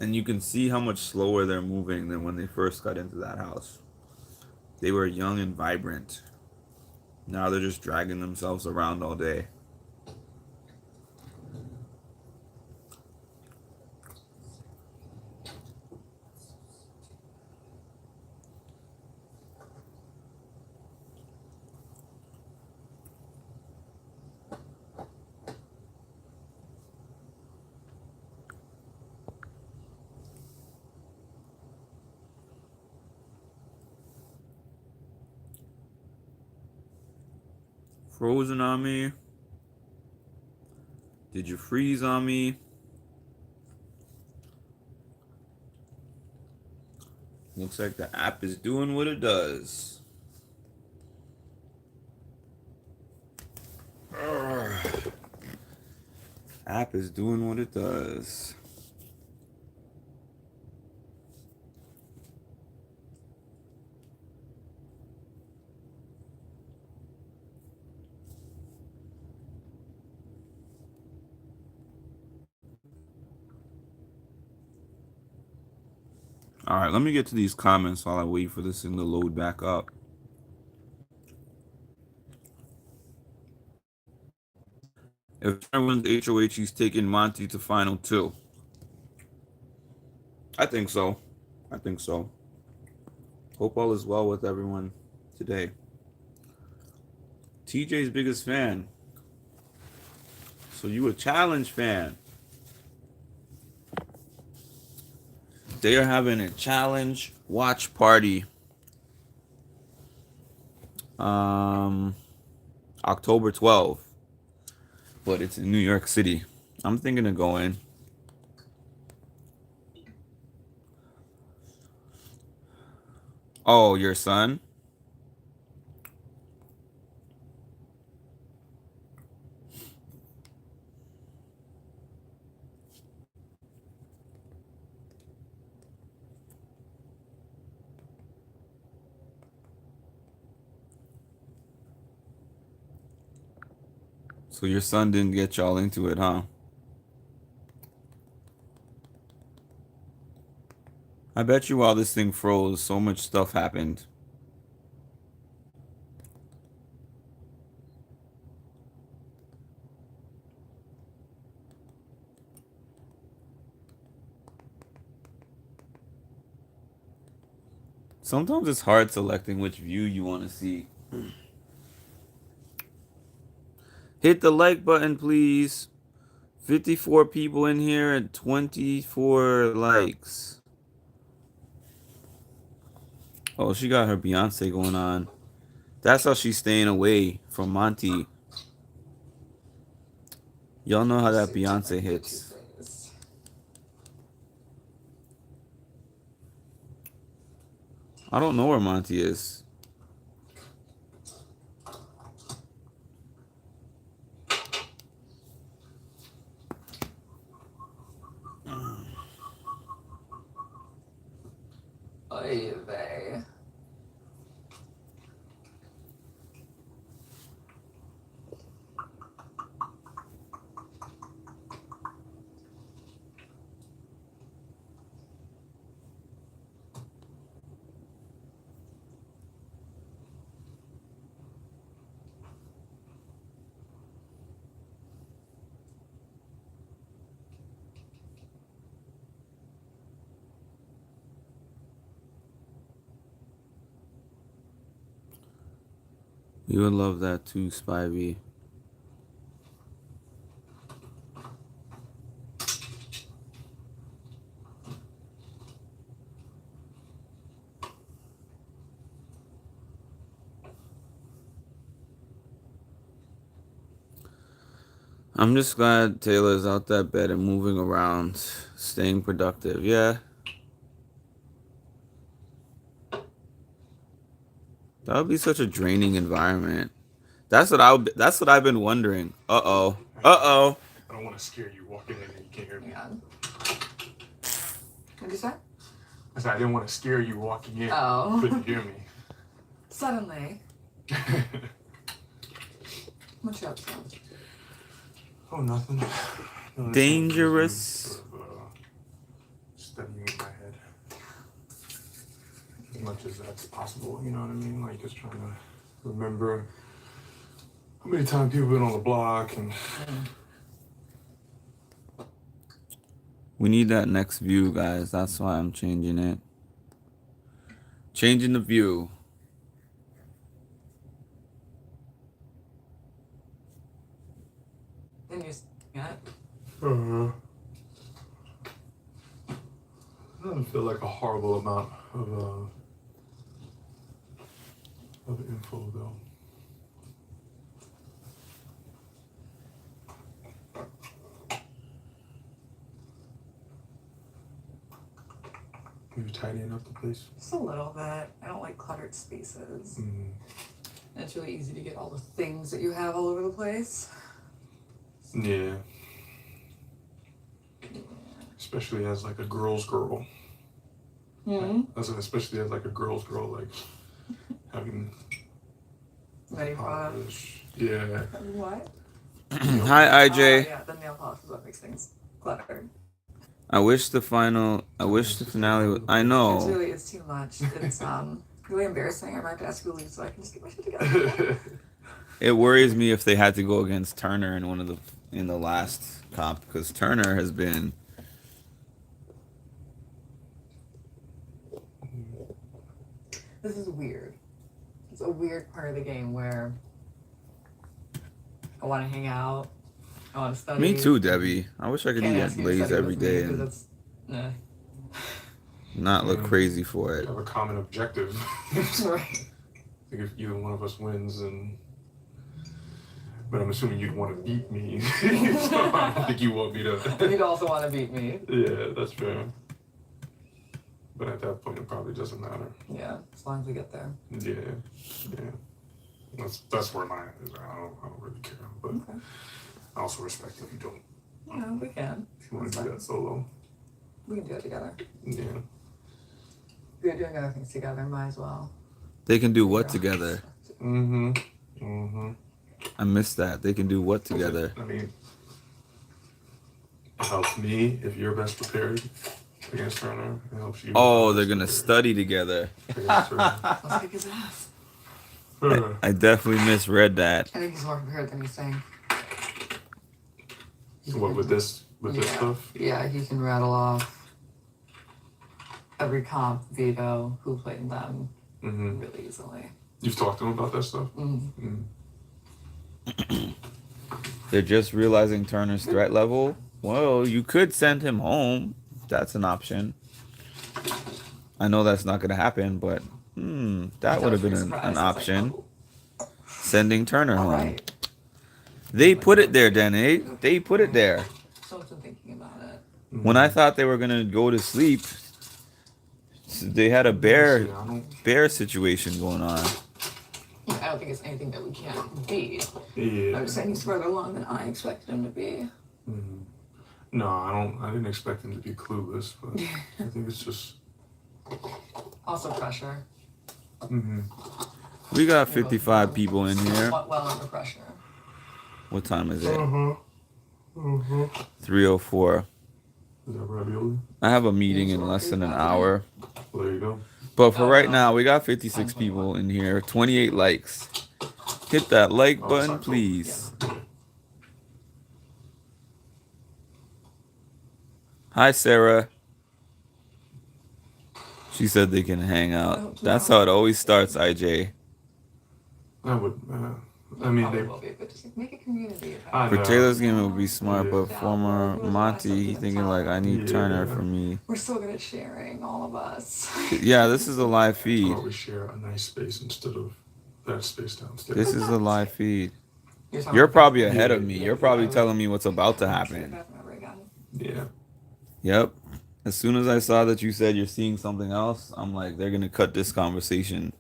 [SPEAKER 1] And you can see how much slower they're moving than when they first got into that house. They were young and vibrant. Now they're just dragging themselves around all day. Frozen on me? Did you freeze on me? Looks like the app is doing what it does. Urgh. App is doing what it does. All right, let me get to these comments while I wait for this thing to load back up. If Trey wins HOH, he's taking Monty to final 2. I think so. I think so. Hope all is well with everyone today. TJ's biggest fan. So you a challenge fan. They are having a challenge watch party. October 12th. But it's in New York City. I'm thinking of going. Oh, your son? So your son didn't get y'all into it, huh? I bet you while this thing froze, so much stuff happened. Sometimes it's hard selecting which view you want to see. Hit the like button, please. 54 people in here and 24 likes. Oh, she got her Beyonce going on. That's how she's staying away from Monty. Y'all know how that Beyonce hits. I don't know where Monty is.
[SPEAKER 3] Oy vey.
[SPEAKER 1] You would love that too, Spivey. I'm just glad Taylor's out that bed and moving around, staying productive. Yeah. That would be such a draining environment. That's what I've been wondering. Uh-oh. Uh-oh.
[SPEAKER 2] I don't want to scare you walking in and you can't hear me.
[SPEAKER 3] Yeah. What'd you say?
[SPEAKER 2] I said I didn't want to scare you walking in.
[SPEAKER 3] Oh.
[SPEAKER 2] Couldn't hear me.
[SPEAKER 3] Suddenly. What you up to?
[SPEAKER 2] Oh, nothing. No,
[SPEAKER 1] Dangerous.
[SPEAKER 2] sort of, studying in my head. As much as that's possible, you know what I mean? Like just trying to remember how many times people been on the block and
[SPEAKER 1] We need that next view, guys. That's why I'm changing it. Changing the view.
[SPEAKER 3] Then you yeah.
[SPEAKER 2] doesn't feel like a horrible amount of info though. Are you tidying up the place?
[SPEAKER 3] Just a little bit. I don't like cluttered spaces.
[SPEAKER 2] Mm.
[SPEAKER 3] And it's really easy to get all the things that you have all over the place.
[SPEAKER 2] Yeah. Especially as like a girl's girl. Especially as like a girl's girl, like having
[SPEAKER 3] Many products.
[SPEAKER 2] Yeah.
[SPEAKER 3] What?
[SPEAKER 1] Hi, IJ.
[SPEAKER 3] Yeah, the nail polish is what makes things cluttered.
[SPEAKER 1] I wish the finale was, I know.
[SPEAKER 3] It's too much. It's really embarrassing. I'm about to ask you to leave so I can just get my shit together.
[SPEAKER 1] It worries me if they had to go against Turner in the last comp, because Turner has been
[SPEAKER 3] This is weird. It's a weird part of the game where I want to hang out. I want to study.
[SPEAKER 1] Me too, Debbie. I wish I could
[SPEAKER 3] Can't
[SPEAKER 1] eat
[SPEAKER 3] ask
[SPEAKER 1] at
[SPEAKER 3] you to
[SPEAKER 1] Blaze
[SPEAKER 3] study
[SPEAKER 1] every
[SPEAKER 3] with me
[SPEAKER 1] day
[SPEAKER 3] 'cause
[SPEAKER 1] and
[SPEAKER 3] it's, nah.
[SPEAKER 1] not look crazy for it.
[SPEAKER 2] Have a common objective.
[SPEAKER 3] Right.
[SPEAKER 2] I think if either one of us wins, and but I'm assuming you'd want to beat me. So I don't think you want me to.
[SPEAKER 3] You'd also want to beat me.
[SPEAKER 2] Yeah, that's fair. But at that point, it probably doesn't matter.
[SPEAKER 3] Yeah, as long as we get there.
[SPEAKER 2] Yeah, yeah. That's where mine is. I don't really care, but
[SPEAKER 3] Okay.
[SPEAKER 2] I also respect if you don't.
[SPEAKER 3] Yeah, we can.
[SPEAKER 2] If you want to do that solo.
[SPEAKER 3] We can do it together.
[SPEAKER 2] Yeah.
[SPEAKER 3] We're doing other things together, might as well.
[SPEAKER 1] They can do what together?
[SPEAKER 2] Mm-hmm. Mm-hmm.
[SPEAKER 1] I missed that. They can do what together?
[SPEAKER 2] I mean, it helps me if you're best prepared against Turner. It helps you.
[SPEAKER 1] Oh, they're gonna study together.
[SPEAKER 2] Against Turner.
[SPEAKER 3] Let's kick his ass.
[SPEAKER 1] I definitely misread that.
[SPEAKER 3] I think he's more prepared than he's saying.
[SPEAKER 2] What with this stuff?
[SPEAKER 3] Yeah, he can rattle off every comp, veto, who played them
[SPEAKER 2] Mm-hmm.
[SPEAKER 3] really easily.
[SPEAKER 2] You've talked to him about that stuff?
[SPEAKER 3] Mm.
[SPEAKER 2] Mm.
[SPEAKER 1] They're just realizing Turner's threat level. Well, you could send him home. That's an option. I know that's not going to happen, but that would have been an option. Sending Turner home.
[SPEAKER 3] Right.
[SPEAKER 1] They put it there, Denny. They put it there.
[SPEAKER 3] So I've been thinking about it.
[SPEAKER 1] When I thought they were going to go to sleep, they had a bear situation going on.
[SPEAKER 3] I don't think it's anything that we can't beat.
[SPEAKER 2] Yeah.
[SPEAKER 3] I'm just saying he's further along than I expected him to be.
[SPEAKER 2] Mm-hmm. No, I didn't expect him to be clueless, but I think it's just.
[SPEAKER 3] Also pressure.
[SPEAKER 2] Mm-hmm.
[SPEAKER 1] We got 55 people in here.
[SPEAKER 3] Well under pressure.
[SPEAKER 1] What time is it?
[SPEAKER 2] Uh-huh. Uh-huh.
[SPEAKER 1] 3:04.
[SPEAKER 2] Is that ravioli?
[SPEAKER 1] I have a meeting in less than an hour.
[SPEAKER 2] Well, there you go.
[SPEAKER 1] But for right now, we got 56 people in here. 28 likes. Hit that like button, please. Hi, Sarah. She said they can hang out. That's how it always starts, IJ.
[SPEAKER 2] I would. I mean,
[SPEAKER 5] Probably
[SPEAKER 2] they.
[SPEAKER 5] will be, but just like, make a community of
[SPEAKER 2] I
[SPEAKER 1] For
[SPEAKER 2] know.
[SPEAKER 1] Taylor's game, it would be smart,
[SPEAKER 2] Yeah.
[SPEAKER 1] but former Monty, he thinking like, I need Turner for me.
[SPEAKER 5] We're so good at sharing, all of us.
[SPEAKER 1] Yeah, this is a live
[SPEAKER 2] How
[SPEAKER 1] feed.
[SPEAKER 2] about we share a nice space instead of that space downstairs?
[SPEAKER 1] This is a live feed.
[SPEAKER 5] You're talking
[SPEAKER 1] You're
[SPEAKER 5] about
[SPEAKER 1] probably
[SPEAKER 5] that?
[SPEAKER 1] ahead of me. You're probably telling me what's about to
[SPEAKER 5] Never see that
[SPEAKER 1] happen.
[SPEAKER 5] bathroom ever again.
[SPEAKER 2] Yeah.
[SPEAKER 1] Yep. As soon as I saw that you said you're seeing something else, I'm like, they're gonna cut this conversation.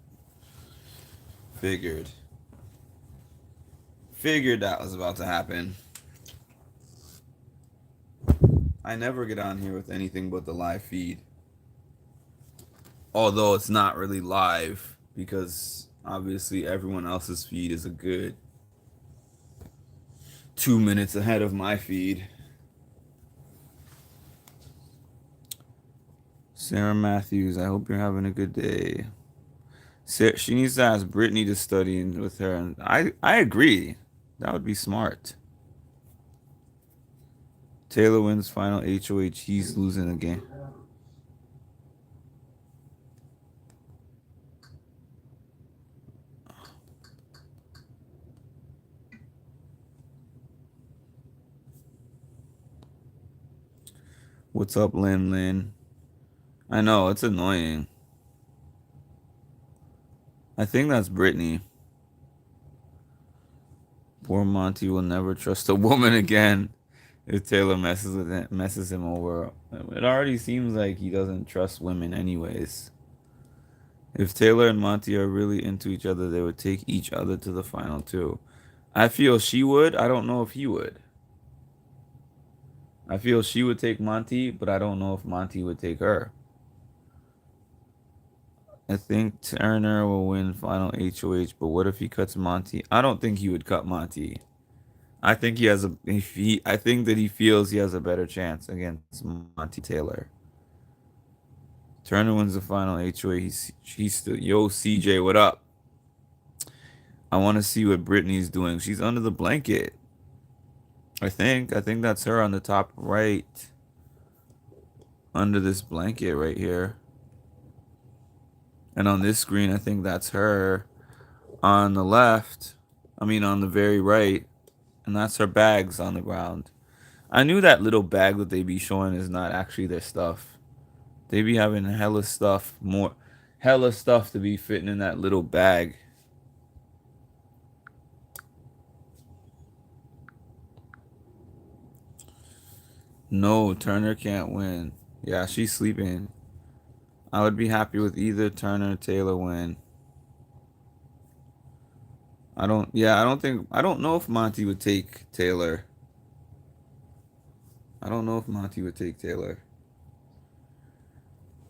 [SPEAKER 1] Figured that was about to happen. I never get on here with anything but the live feed. Although it's not really live because obviously everyone else's feed is a good 2 minutes ahead of my feed. Sarah Matthews, I hope you're having a good day. She needs to ask Brittany to study with her, and I agree. That would be smart. Taylor wins final HOH. He's losing again. What's up, Lin? I know, it's annoying. I think that's Brittany. Poor Monty will never trust a woman again if Taylor messes him over. It already seems like he doesn't trust women anyways. If Taylor and Monty are really into each other, they would take each other to the final too. I feel she would. I don't know if he would. I feel she would take Monty, but I don't know if Monty would take her. I think Turner will win final HOH, but what if he cuts Monty? I don't think he would cut Monty. I think I think that he feels he has a better chance against Monty Taylor. Turner wins the final HOH. He's still, yo, CJ, what up? I want to see what Brittany's doing. She's under the blanket. I think that's her on the top right. Under this blanket right here. And on this screen, I think that's her. On the left, on the very right, and that's her bags on the ground. I knew that little bag that they be showing is not actually their stuff. They be having hella stuff to be fitting in that little bag. No, Turner can't win. Yeah, she's sleeping. I would be happy with either Turner or Taylor win. I don't know if Monty would take Taylor.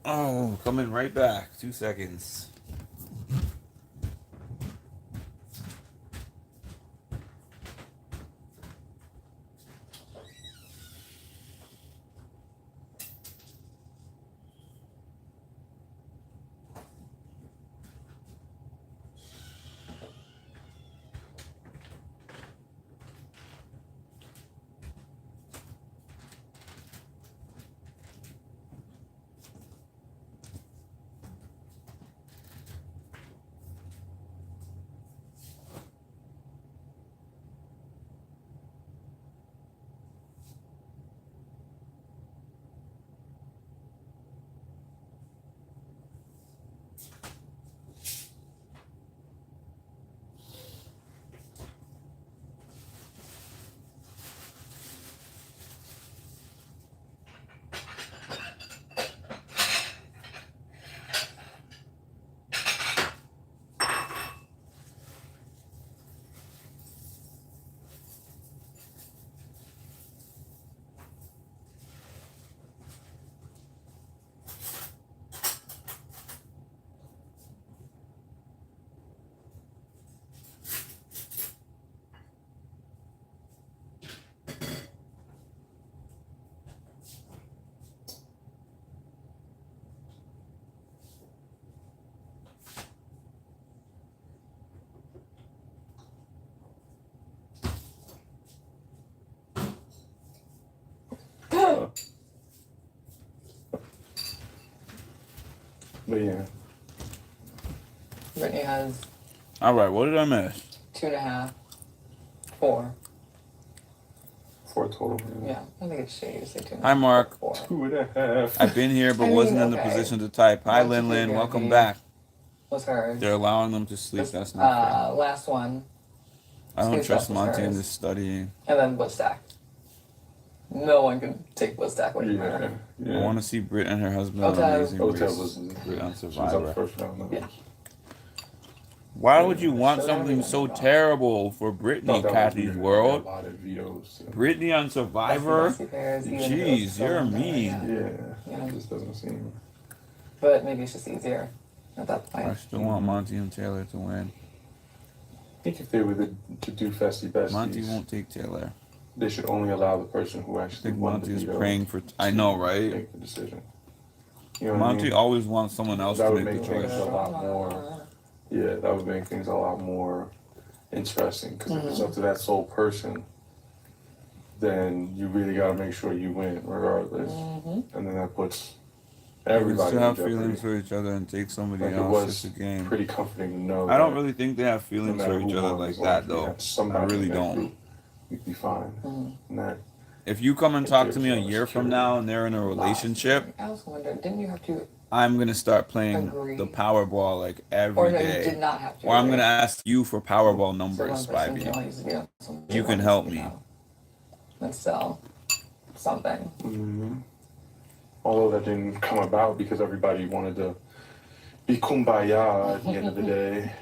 [SPEAKER 1] Oh, coming right back. 2 seconds.
[SPEAKER 2] But yeah.
[SPEAKER 3] Brittany has
[SPEAKER 1] All right, what did I miss?
[SPEAKER 3] 2.5, 4.
[SPEAKER 2] 4 total.
[SPEAKER 3] Yeah, I think it's shady to say 2.5.
[SPEAKER 1] Hi, Mark.
[SPEAKER 3] 4.
[SPEAKER 2] 2.5.
[SPEAKER 1] I've been here, but
[SPEAKER 3] I mean,
[SPEAKER 1] wasn't in the
[SPEAKER 3] okay.
[SPEAKER 1] position to type. Hi,
[SPEAKER 3] Once you
[SPEAKER 1] Lin
[SPEAKER 3] take
[SPEAKER 1] Lin.
[SPEAKER 3] your
[SPEAKER 1] Welcome
[SPEAKER 3] ID,
[SPEAKER 1] back.
[SPEAKER 3] Was hers.
[SPEAKER 1] They're allowing them to sleep.
[SPEAKER 3] This,
[SPEAKER 1] That's not fair.
[SPEAKER 3] last one.
[SPEAKER 1] I don't
[SPEAKER 3] Snoop
[SPEAKER 1] trust
[SPEAKER 3] Dogg was
[SPEAKER 1] Monty in
[SPEAKER 3] hers.
[SPEAKER 1] this studying.
[SPEAKER 3] And then Woodstack. No one can take Woodstack away from
[SPEAKER 2] Yeah,
[SPEAKER 3] her.
[SPEAKER 2] yeah.
[SPEAKER 1] I want to see Britt and her husband on
[SPEAKER 3] Otel.
[SPEAKER 1] Amazing
[SPEAKER 2] Otel
[SPEAKER 1] Race.
[SPEAKER 2] was
[SPEAKER 1] Britt on
[SPEAKER 2] She was
[SPEAKER 1] Survivor.
[SPEAKER 2] up first round.
[SPEAKER 3] Yeah.
[SPEAKER 1] Why would you want
[SPEAKER 3] So
[SPEAKER 1] something
[SPEAKER 3] that
[SPEAKER 1] so
[SPEAKER 3] would be
[SPEAKER 1] terrible for Brittany, Kathy's World?
[SPEAKER 2] A lot of vetoes.
[SPEAKER 1] Brittany on Survivor?
[SPEAKER 3] Messy pairs, even if it
[SPEAKER 1] Jeez,
[SPEAKER 3] was so
[SPEAKER 1] you're
[SPEAKER 3] long ago,
[SPEAKER 1] mean.
[SPEAKER 3] yeah.
[SPEAKER 2] Yeah, it just doesn't seem.
[SPEAKER 3] But maybe it's just easier at that
[SPEAKER 1] I
[SPEAKER 3] point.
[SPEAKER 1] still want Monty and Taylor to win.
[SPEAKER 2] I think if they were to do Festy Besties,
[SPEAKER 1] Monty won't take Taylor.
[SPEAKER 2] they should only allow the person who
[SPEAKER 1] I
[SPEAKER 2] actually
[SPEAKER 1] think
[SPEAKER 2] won
[SPEAKER 1] Monty
[SPEAKER 2] the
[SPEAKER 1] is
[SPEAKER 2] veto
[SPEAKER 1] praying for. I know, right?
[SPEAKER 2] make the decision. You know what I
[SPEAKER 1] Monty
[SPEAKER 2] mean?
[SPEAKER 1] always wants someone else
[SPEAKER 2] That
[SPEAKER 1] to
[SPEAKER 2] would
[SPEAKER 1] make
[SPEAKER 2] make
[SPEAKER 1] the
[SPEAKER 2] things
[SPEAKER 1] choice.
[SPEAKER 2] a lot more. Yeah, that would make things a lot more interesting. Because if it's up to that sole person, then you really got to make sure you win regardless. And then that puts
[SPEAKER 1] We
[SPEAKER 2] everybody
[SPEAKER 1] still
[SPEAKER 2] in
[SPEAKER 1] have
[SPEAKER 2] jeopardy.
[SPEAKER 1] feelings for each other and take somebody
[SPEAKER 2] Like it
[SPEAKER 1] else.
[SPEAKER 2] was
[SPEAKER 1] It's a game.
[SPEAKER 2] pretty comforting to know.
[SPEAKER 1] I don't
[SPEAKER 2] that
[SPEAKER 1] really think they have
[SPEAKER 2] no
[SPEAKER 1] feelings
[SPEAKER 2] matter
[SPEAKER 1] for each
[SPEAKER 2] who
[SPEAKER 1] other
[SPEAKER 2] won,
[SPEAKER 1] like
[SPEAKER 2] as long
[SPEAKER 1] that,
[SPEAKER 2] as we
[SPEAKER 1] though.
[SPEAKER 2] had somebody
[SPEAKER 1] I really
[SPEAKER 2] in that
[SPEAKER 1] don't.
[SPEAKER 2] group, we'd be fine. And that
[SPEAKER 1] If you come and
[SPEAKER 2] If
[SPEAKER 1] talk to
[SPEAKER 2] there's
[SPEAKER 1] me a
[SPEAKER 2] no
[SPEAKER 1] year from
[SPEAKER 2] security.
[SPEAKER 1] now and they're in a relationship,
[SPEAKER 3] I also wonder, didn't you have to,
[SPEAKER 1] I'm gonna start playing
[SPEAKER 3] Agree.
[SPEAKER 1] the Powerball like
[SPEAKER 3] or
[SPEAKER 1] every
[SPEAKER 3] no, you
[SPEAKER 1] day.
[SPEAKER 3] did not have to.
[SPEAKER 1] Or I'm
[SPEAKER 3] agree.
[SPEAKER 1] gonna ask you for Powerball
[SPEAKER 3] So
[SPEAKER 1] numbers,
[SPEAKER 3] one person
[SPEAKER 1] Spivey.
[SPEAKER 3] can only use the other, so
[SPEAKER 1] You
[SPEAKER 3] one
[SPEAKER 1] can help
[SPEAKER 3] person
[SPEAKER 1] me.
[SPEAKER 3] can and sell something.
[SPEAKER 2] although that didn't come about because everybody wanted to be kumbaya at the end of the day.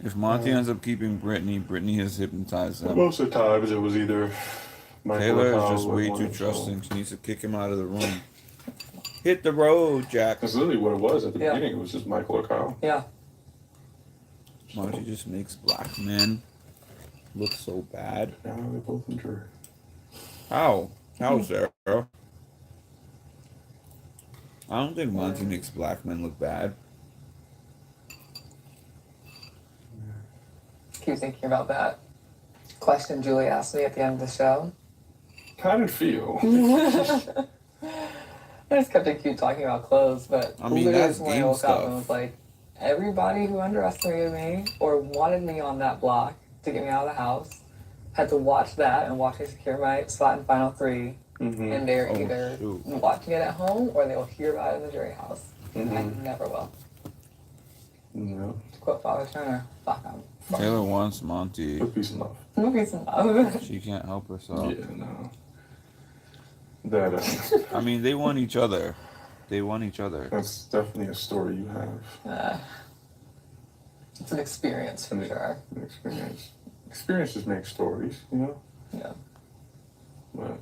[SPEAKER 1] If Monty ends up keeping Brittany, Brittany has hypnotized
[SPEAKER 2] But
[SPEAKER 1] him.
[SPEAKER 2] most of the times it was either Michael
[SPEAKER 1] Taylor
[SPEAKER 2] or
[SPEAKER 1] is
[SPEAKER 2] Kyle
[SPEAKER 1] just
[SPEAKER 2] who
[SPEAKER 1] way
[SPEAKER 2] won
[SPEAKER 1] too
[SPEAKER 2] it, so-
[SPEAKER 1] trusting. She needs to kick him out of the room. Hit the road, Jack.
[SPEAKER 2] That's literally what it was at the
[SPEAKER 3] Yeah.
[SPEAKER 2] beginning. It was just Michael or Kyle.
[SPEAKER 3] Yeah.
[SPEAKER 1] Monty just makes black men look so bad.
[SPEAKER 2] Now they're both in jury.
[SPEAKER 1] How? How, Sarah? I don't think Monty makes black men look bad.
[SPEAKER 3] Keep thinking about that question Julie asked me at the end of the show.
[SPEAKER 2] How did it feel?
[SPEAKER 3] I just kept it cute talking about clothes, but
[SPEAKER 1] I mean,
[SPEAKER 3] literally
[SPEAKER 1] that's
[SPEAKER 3] this morning I
[SPEAKER 1] game
[SPEAKER 3] woke up and
[SPEAKER 1] stuff.
[SPEAKER 3] was like, everybody who underestimated me or wanted me on that block to get me out of the house had to watch that and watch me secure my spot in Final 3. And they're
[SPEAKER 1] Oh,
[SPEAKER 3] either
[SPEAKER 1] shoot.
[SPEAKER 3] watching it at home or they will hear about it in the jury house. And I
[SPEAKER 2] Mhm.
[SPEAKER 3] never will.
[SPEAKER 2] Yeah.
[SPEAKER 3] To quote Father Turner, fuck 'em.
[SPEAKER 1] Taylor wants Monty.
[SPEAKER 2] With peace and love.
[SPEAKER 3] Movies and love.
[SPEAKER 1] She can't help herself.
[SPEAKER 2] Yeah, no. That
[SPEAKER 1] I mean, they want each other. They want each other.
[SPEAKER 2] that's definitely a story you have.
[SPEAKER 3] It's an experience for sure.
[SPEAKER 2] An experience. Experiences make stories, you know?
[SPEAKER 3] Yeah.
[SPEAKER 2] But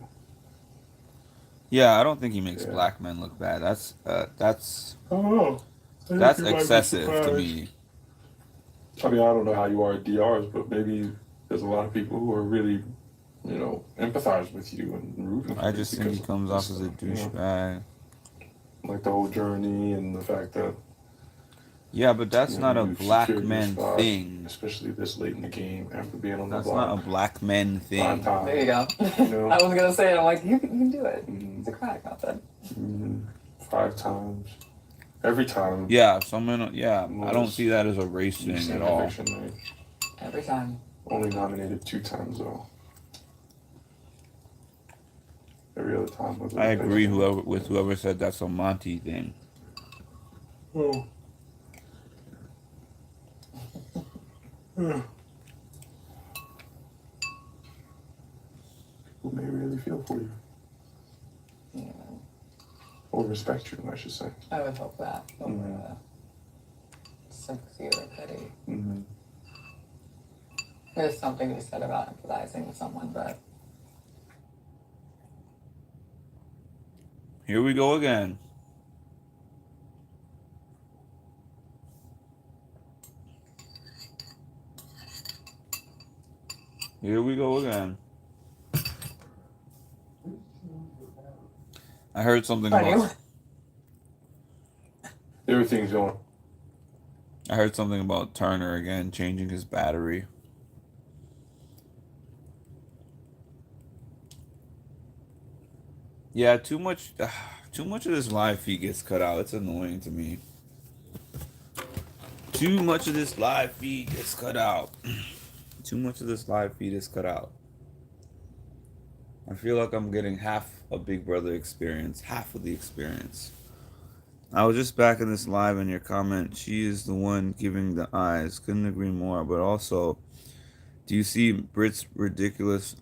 [SPEAKER 1] Yeah, I don't think he makes
[SPEAKER 2] Yeah.
[SPEAKER 1] black men look bad. That's
[SPEAKER 2] I don't know.
[SPEAKER 1] that's excessive to me.
[SPEAKER 2] I mean, I don't know how you are at DRs, but maybe there's a lot of people who are really, you know, empathize with you and rooting for
[SPEAKER 1] I
[SPEAKER 2] you
[SPEAKER 1] just think he
[SPEAKER 2] because
[SPEAKER 1] comes
[SPEAKER 2] of
[SPEAKER 1] off as a
[SPEAKER 2] this stuff, you know?
[SPEAKER 1] douchebag.
[SPEAKER 2] Like the whole journey and the fact that
[SPEAKER 1] Yeah, but that's
[SPEAKER 2] you
[SPEAKER 1] not
[SPEAKER 2] know,
[SPEAKER 1] a
[SPEAKER 2] you've
[SPEAKER 1] black
[SPEAKER 2] secured your
[SPEAKER 1] men
[SPEAKER 2] spot,
[SPEAKER 1] thing.
[SPEAKER 2] especially this late in the game after being on the
[SPEAKER 1] That's
[SPEAKER 2] block
[SPEAKER 1] not a black men
[SPEAKER 2] five
[SPEAKER 1] thing.
[SPEAKER 2] times.
[SPEAKER 3] There you go.
[SPEAKER 2] You know?
[SPEAKER 3] I was gonna say it. I'm like, you can do it.
[SPEAKER 2] Mhm.
[SPEAKER 3] It's a crack method.
[SPEAKER 2] 5 times. Every time.
[SPEAKER 1] Yeah, someone. Yeah, I don't see that as a race
[SPEAKER 2] you've
[SPEAKER 1] thing
[SPEAKER 2] seen
[SPEAKER 1] at all.
[SPEAKER 2] eviction night.
[SPEAKER 3] Every time.
[SPEAKER 2] Only nominated 2 times though. Every other time was.
[SPEAKER 1] I agree with whoever said that's a Monty thing.
[SPEAKER 2] Oh. People may really feel for you.
[SPEAKER 3] Yeah.
[SPEAKER 2] Or respect you, I should say.
[SPEAKER 3] I would hope that. Over
[SPEAKER 2] Mhm.
[SPEAKER 3] sympathy or pity.
[SPEAKER 2] Mm-hmm.
[SPEAKER 3] There's something to be said about empathizing with someone, but
[SPEAKER 1] Here we go again. Here we go again. I heard something
[SPEAKER 3] anyway.
[SPEAKER 1] about.
[SPEAKER 2] Everything's going.
[SPEAKER 1] I heard something about Turner again changing his battery. Yeah, too much of this live feed gets cut out. It's annoying to me. Too much of this live feed is cut out. Too much of this live feed is cut out. I feel like I'm getting half a Big Brother experience, half of the experience. I was just back in this live in your comment. She is the one giving the eyes. Couldn't agree more. But also, do you see Brit's ridiculous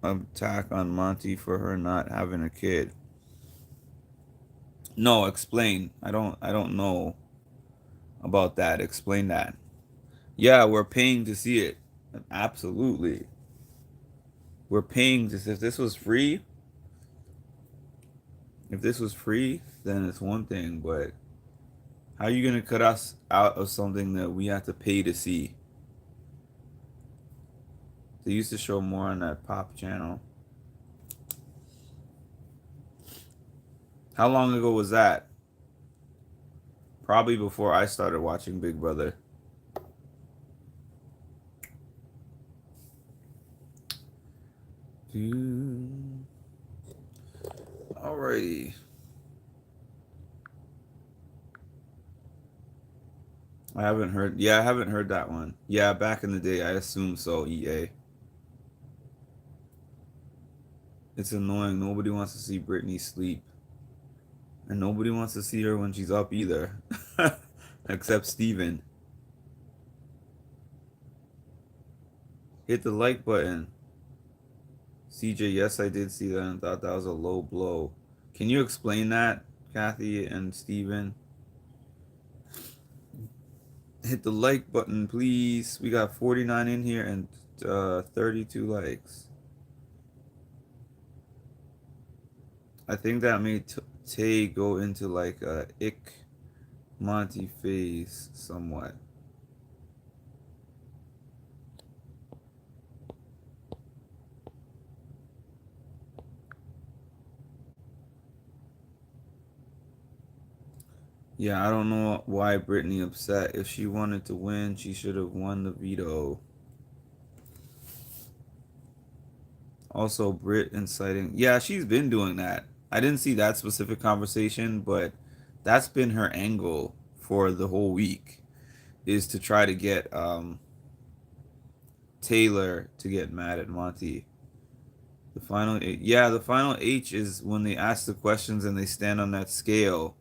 [SPEAKER 1] attack on Monty for her not having a kid? No, explain. I don't know about that. Explain that. Yeah, we're paying to see it. Absolutely. We're paying to see. If this was free, then it's one thing, but how are you going to cut us out of something that we have to pay to see? They used to show more on that pop channel. How long ago was that? Probably before I started watching Big Brother. Alrighty. I haven't heard that one. Yeah, back in the day, I assume so, EA. It's annoying. Nobody wants to see Britney sleep. And nobody wants to see her when she's up either. Except Steven. Hit the like button. CJ, yes, I did see that and thought that was a low blow. Can you explain that, Kathy and Steven? Hit the like button, please. We got 49 in here and 32 likes. I think that made Tay go into like a ick Monty phase somewhat. Yeah, I don't know why Britney upset. If she wanted to win, she should have won the veto. Also, Brit inciting. Yeah, she's been doing that. I didn't see that specific conversation, but that's been her angle for the whole week, is to try to get Taylor to get mad at Monty. The final H is when they ask the questions and they stand on that scale,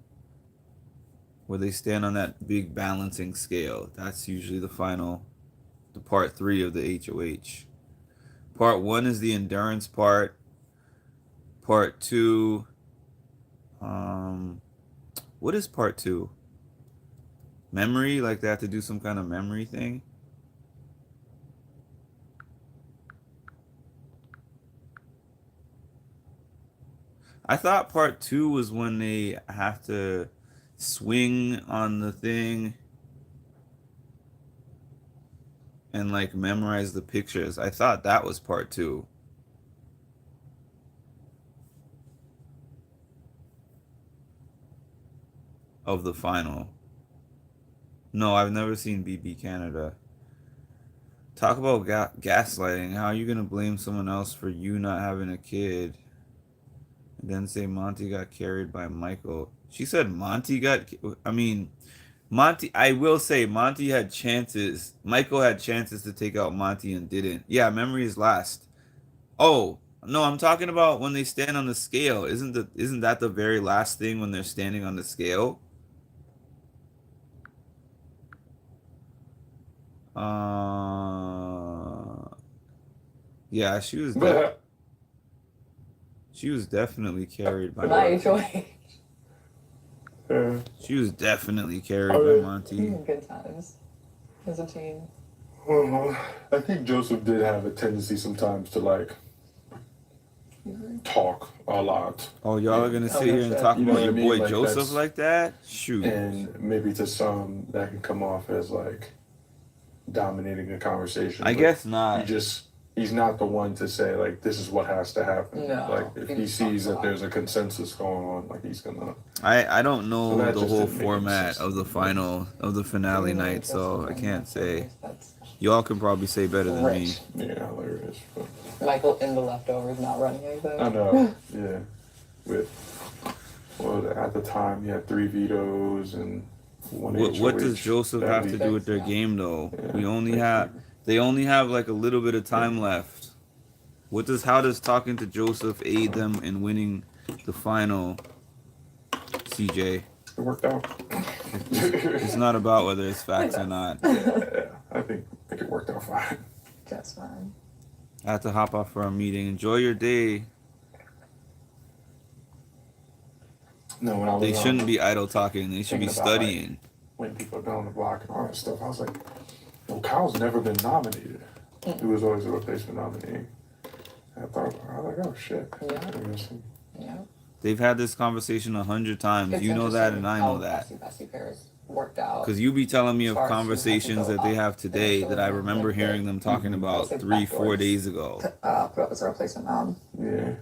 [SPEAKER 1] where they stand on that big balancing scale. That's usually the part 3 of the HOH. Part 1 is the endurance part. Part 2, what is part 2? Memory? Like they have to do some kind of memory thing? I thought part 2 was when they have to swing on the thing and like memorize the pictures. I thought that was part 2. Of the final. No, I've never seen BB Canada. Talk about gaslighting. How are you going to blame someone else for you not having a kid? And then say Monty got carried by Michael. She said Monty got... I mean, Monty... I will say Monty had chances. Michael had chances to take out Monty and didn't. Yeah, memory is last. Oh, no, I'm talking about when they stand on the scale. Isn't that the very last thing when they're standing on the scale? Yeah, she was definitely carried by Monty.
[SPEAKER 2] Yeah.
[SPEAKER 1] She was definitely carried by Monty.
[SPEAKER 5] Good times as a team.
[SPEAKER 2] I think Joseph did have a tendency sometimes to like talk a lot.
[SPEAKER 1] Oh, y'all are gonna sit here and talk about your boy Joseph like that? Shoot.
[SPEAKER 2] And maybe to some that can come off as like dominating the conversation.
[SPEAKER 1] I guess not.
[SPEAKER 2] He's not the one to say like this is what has to happen.
[SPEAKER 5] No,
[SPEAKER 2] like if he sees that there's a consensus going on, like he's gonna.
[SPEAKER 1] I don't know
[SPEAKER 2] So
[SPEAKER 1] the whole format of the finale night, so I can't say. Y'all can probably say better than me.
[SPEAKER 2] Yeah, hilarious. But
[SPEAKER 5] Michael in the leftovers not running anything.
[SPEAKER 2] I know. Yeah, with at the time he had 3 vetoes and One
[SPEAKER 1] What does
[SPEAKER 2] HOH
[SPEAKER 1] Joseph
[SPEAKER 2] that
[SPEAKER 1] have to
[SPEAKER 2] week.
[SPEAKER 1] do with their
[SPEAKER 5] Yeah.
[SPEAKER 1] game though?
[SPEAKER 2] Yeah,
[SPEAKER 1] We only
[SPEAKER 2] next
[SPEAKER 1] have
[SPEAKER 2] week.
[SPEAKER 1] they only have like a little bit of time left. How does talking to Joseph aid them in winning the final, CJ?
[SPEAKER 2] It worked out.
[SPEAKER 1] It's not about whether it's facts or not.
[SPEAKER 2] Yeah, I think it worked out fine.
[SPEAKER 5] Just fine.
[SPEAKER 1] I have to hop off for a meeting. Enjoy your day.
[SPEAKER 2] No, when I was
[SPEAKER 1] They shouldn't be idle talking. They should be
[SPEAKER 2] thinking about, like,
[SPEAKER 1] studying.
[SPEAKER 2] when people have been on the block and all that stuff, I was like, no, Kyle's never been nominated. He was always a replacement nominee. And I thought, I was like, oh shit.
[SPEAKER 5] Yeah. Yeah.
[SPEAKER 1] They've had this conversation 100 times.
[SPEAKER 5] It's
[SPEAKER 1] You know that,
[SPEAKER 5] interesting
[SPEAKER 1] and I
[SPEAKER 5] how
[SPEAKER 1] know that.
[SPEAKER 5] Bessie pairs worked out.
[SPEAKER 1] Because you be telling me
[SPEAKER 5] As
[SPEAKER 1] of
[SPEAKER 5] far as who has to
[SPEAKER 1] conversations
[SPEAKER 5] go
[SPEAKER 1] that they
[SPEAKER 5] up
[SPEAKER 1] have today that I
[SPEAKER 5] initially,
[SPEAKER 1] remember
[SPEAKER 5] like,
[SPEAKER 1] hearing them talking about
[SPEAKER 5] say
[SPEAKER 1] 3-4
[SPEAKER 5] backwards.
[SPEAKER 1] days ago.
[SPEAKER 5] Put up as a replacement nom.
[SPEAKER 2] Yeah.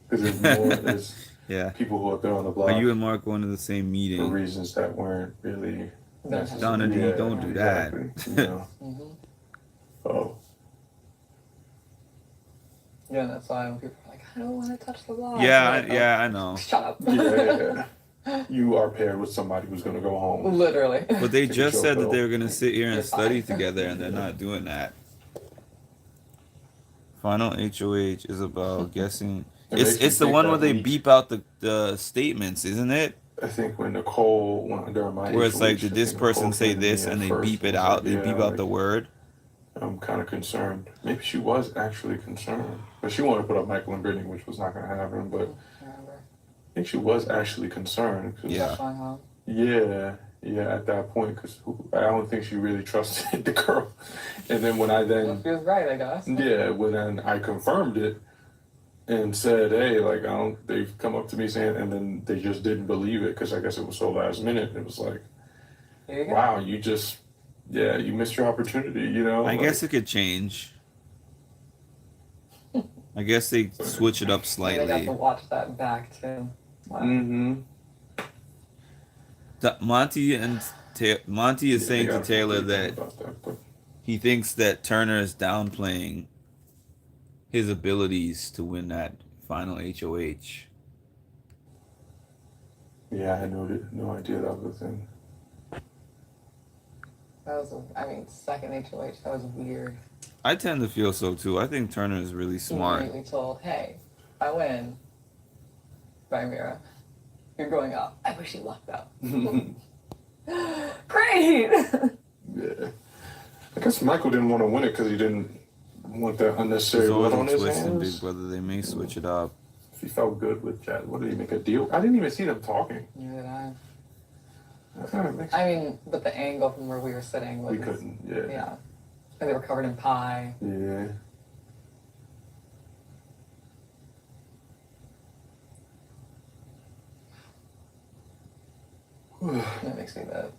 [SPEAKER 2] Because there's
[SPEAKER 1] Yeah.
[SPEAKER 2] people who have been on the block
[SPEAKER 1] Are you and Mark going to the same
[SPEAKER 2] for
[SPEAKER 1] meeting?
[SPEAKER 2] reasons that weren't really
[SPEAKER 1] Donna D, don't do that.
[SPEAKER 2] exactly, you know. Oh.
[SPEAKER 5] Yeah, that's why when people are like, I don't want to touch the block.
[SPEAKER 1] Yeah,
[SPEAKER 5] I'm like,
[SPEAKER 1] yeah, I know.
[SPEAKER 5] Shut up.
[SPEAKER 2] Yeah. You are paired with somebody who's going to go home.
[SPEAKER 5] Literally.
[SPEAKER 1] But they
[SPEAKER 2] Take a
[SPEAKER 1] just
[SPEAKER 2] chill
[SPEAKER 1] said that
[SPEAKER 2] pill.
[SPEAKER 1] they were going to sit here and
[SPEAKER 5] You're
[SPEAKER 1] study
[SPEAKER 5] fine.
[SPEAKER 1] together, and they're not doing that. Final HOH is about guessing.
[SPEAKER 2] It makes me
[SPEAKER 1] It's the
[SPEAKER 2] think
[SPEAKER 1] one
[SPEAKER 2] that
[SPEAKER 1] where they
[SPEAKER 2] week-
[SPEAKER 1] beep out the statements, isn't it?
[SPEAKER 2] I think when Nicole went during my
[SPEAKER 1] Where it's like,
[SPEAKER 2] HOH,
[SPEAKER 1] did
[SPEAKER 2] I
[SPEAKER 1] this
[SPEAKER 2] think
[SPEAKER 1] person
[SPEAKER 2] Nicole
[SPEAKER 1] say
[SPEAKER 2] came to me
[SPEAKER 1] this,
[SPEAKER 2] at
[SPEAKER 1] and they
[SPEAKER 2] first
[SPEAKER 1] beep it
[SPEAKER 2] was
[SPEAKER 1] out?
[SPEAKER 2] like,
[SPEAKER 1] They beep
[SPEAKER 2] yeah,
[SPEAKER 1] out the word.
[SPEAKER 2] I'm kind of concerned. Maybe she was actually concerned. But she wanted to put up Michael and Brittany, which was not going to happen. But
[SPEAKER 5] Remember.
[SPEAKER 2] I think she was actually concerned. 'Cause
[SPEAKER 1] Yeah.
[SPEAKER 5] Showing home.
[SPEAKER 2] Yeah, at that point. Because I don't think she really trusted the girl. And then when I
[SPEAKER 5] Well, she was right, I guess.
[SPEAKER 2] when then I confirmed it and said, hey, like, I don't, they've come up to me saying, and then they just didn't believe it because I guess it was so last minute. It was like,
[SPEAKER 5] Here you go.
[SPEAKER 2] wow, you missed your opportunity, you know?
[SPEAKER 1] I guess it could change. I guess they switch it up
[SPEAKER 5] I got
[SPEAKER 1] slightly.
[SPEAKER 5] to watch that back too. Wow.
[SPEAKER 2] Mm-hmm.
[SPEAKER 1] Monty is saying to Taylor that
[SPEAKER 2] But
[SPEAKER 1] he thinks that Turner is downplaying his abilities to win that final HOH.
[SPEAKER 2] yeah, I had no idea that was a thing.
[SPEAKER 5] That was, second HOH, that was weird.
[SPEAKER 1] I tend to feel so too. I think Turner is really smart.
[SPEAKER 5] Immediately told, hey, if I win, Mira, you're going up. I wish you lucked out. Great!
[SPEAKER 2] Yeah. I guess Michael didn't want to win it because he didn't want that unnecessary
[SPEAKER 1] There's
[SPEAKER 2] blood
[SPEAKER 1] always
[SPEAKER 2] on
[SPEAKER 1] a
[SPEAKER 2] his
[SPEAKER 1] twist in Big
[SPEAKER 2] hands.
[SPEAKER 1] Brother. They may switch it up.
[SPEAKER 2] If he felt good with Chad, what did he make a deal? I didn't even see them talking.
[SPEAKER 5] Neither did I.
[SPEAKER 2] That kind of makes
[SPEAKER 5] But the angle from where we were sitting was.
[SPEAKER 2] we couldn't. Yeah.
[SPEAKER 5] Yeah. And they were covered in pie.
[SPEAKER 2] Yeah.
[SPEAKER 5] That makes me the.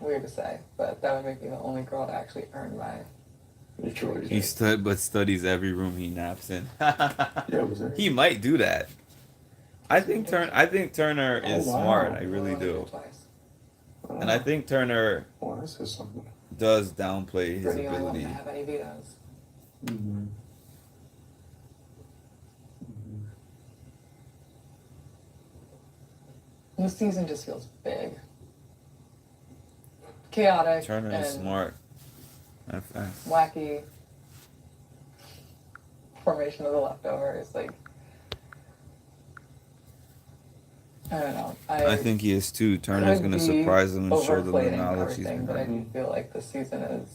[SPEAKER 5] Weird to say, but that would make me the only girl to actually earn my.
[SPEAKER 1] He studies every room he naps in.
[SPEAKER 2] Yeah, it was there.
[SPEAKER 1] He might do that. I think Turner is
[SPEAKER 2] Oh, wow.
[SPEAKER 1] smart. I really
[SPEAKER 5] Only
[SPEAKER 1] do.
[SPEAKER 5] twice.
[SPEAKER 1] And I think Turner
[SPEAKER 2] Oh, that says something.
[SPEAKER 1] does downplay his
[SPEAKER 5] You're the only one
[SPEAKER 1] ability.
[SPEAKER 5] to have any vetoes.
[SPEAKER 2] Mm-hmm.
[SPEAKER 5] This season just feels big. Chaotic.
[SPEAKER 1] Turner
[SPEAKER 5] and
[SPEAKER 1] is smart. And fast.
[SPEAKER 5] wacky. Formation of the leftovers, like. I don't know.
[SPEAKER 1] I think he is too. Turner's
[SPEAKER 5] could
[SPEAKER 1] gonna
[SPEAKER 5] be
[SPEAKER 1] surprise them and show them the
[SPEAKER 5] overinflating
[SPEAKER 1] knowledge he's
[SPEAKER 5] everything,
[SPEAKER 1] been
[SPEAKER 5] but I
[SPEAKER 1] having.
[SPEAKER 5] do feel like this season is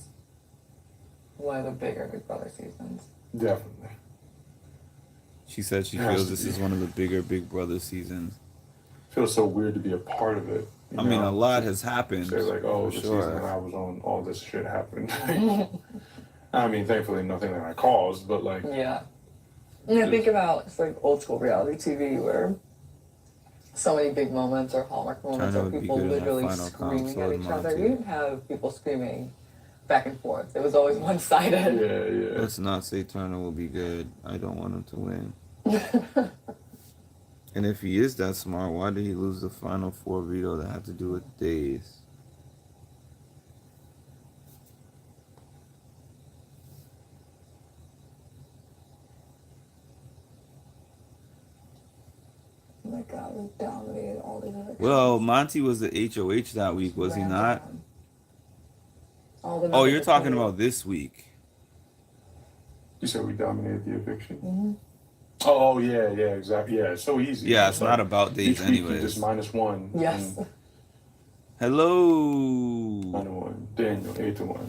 [SPEAKER 5] one of the bigger Big Brother seasons.
[SPEAKER 2] Definitely.
[SPEAKER 1] She said she
[SPEAKER 2] Has
[SPEAKER 1] feels
[SPEAKER 2] to
[SPEAKER 1] this
[SPEAKER 2] be.
[SPEAKER 1] is one of the bigger Big Brother seasons.
[SPEAKER 2] Feels so weird to be a part of it.
[SPEAKER 1] I mean, a lot has happened.
[SPEAKER 2] Say like, oh,
[SPEAKER 1] for
[SPEAKER 2] the season that I was on, all this shit happened. I mean, thankfully, nothing that I caused, but like,
[SPEAKER 5] Yeah. Yeah, think about it's like old school reality TV where so many big moments or hallmark moments
[SPEAKER 1] Turner
[SPEAKER 5] of
[SPEAKER 1] would be
[SPEAKER 5] people
[SPEAKER 1] good in that
[SPEAKER 5] literally
[SPEAKER 1] final
[SPEAKER 5] screaming
[SPEAKER 1] console
[SPEAKER 5] at each other.
[SPEAKER 1] Monty.
[SPEAKER 5] We didn't have people screaming back and forth. It was always one
[SPEAKER 2] yeah,
[SPEAKER 5] sided.
[SPEAKER 2] yeah.
[SPEAKER 1] Let's not say Turner will be good. I don't want him to win. And if he is that smart, why did he lose the final four veto that had to do with days?
[SPEAKER 5] Like God, we dominated all these other
[SPEAKER 1] Well,
[SPEAKER 5] shows.
[SPEAKER 1] Monty was the HOH that week, was he
[SPEAKER 5] Ran
[SPEAKER 1] not?
[SPEAKER 5] down. All the
[SPEAKER 1] Oh,
[SPEAKER 5] numbers
[SPEAKER 1] you're
[SPEAKER 5] are
[SPEAKER 1] talking
[SPEAKER 5] 28.
[SPEAKER 1] about this week.
[SPEAKER 2] You said we dominated the eviction.
[SPEAKER 5] Mm-hmm.
[SPEAKER 2] Oh yeah, exactly. Yeah, it's so easy.
[SPEAKER 1] Yeah, it's not about days
[SPEAKER 2] each week you
[SPEAKER 1] anyways.
[SPEAKER 2] just -1.
[SPEAKER 5] Yes.
[SPEAKER 1] Hello.
[SPEAKER 2] 9-1. Daniel 8-1.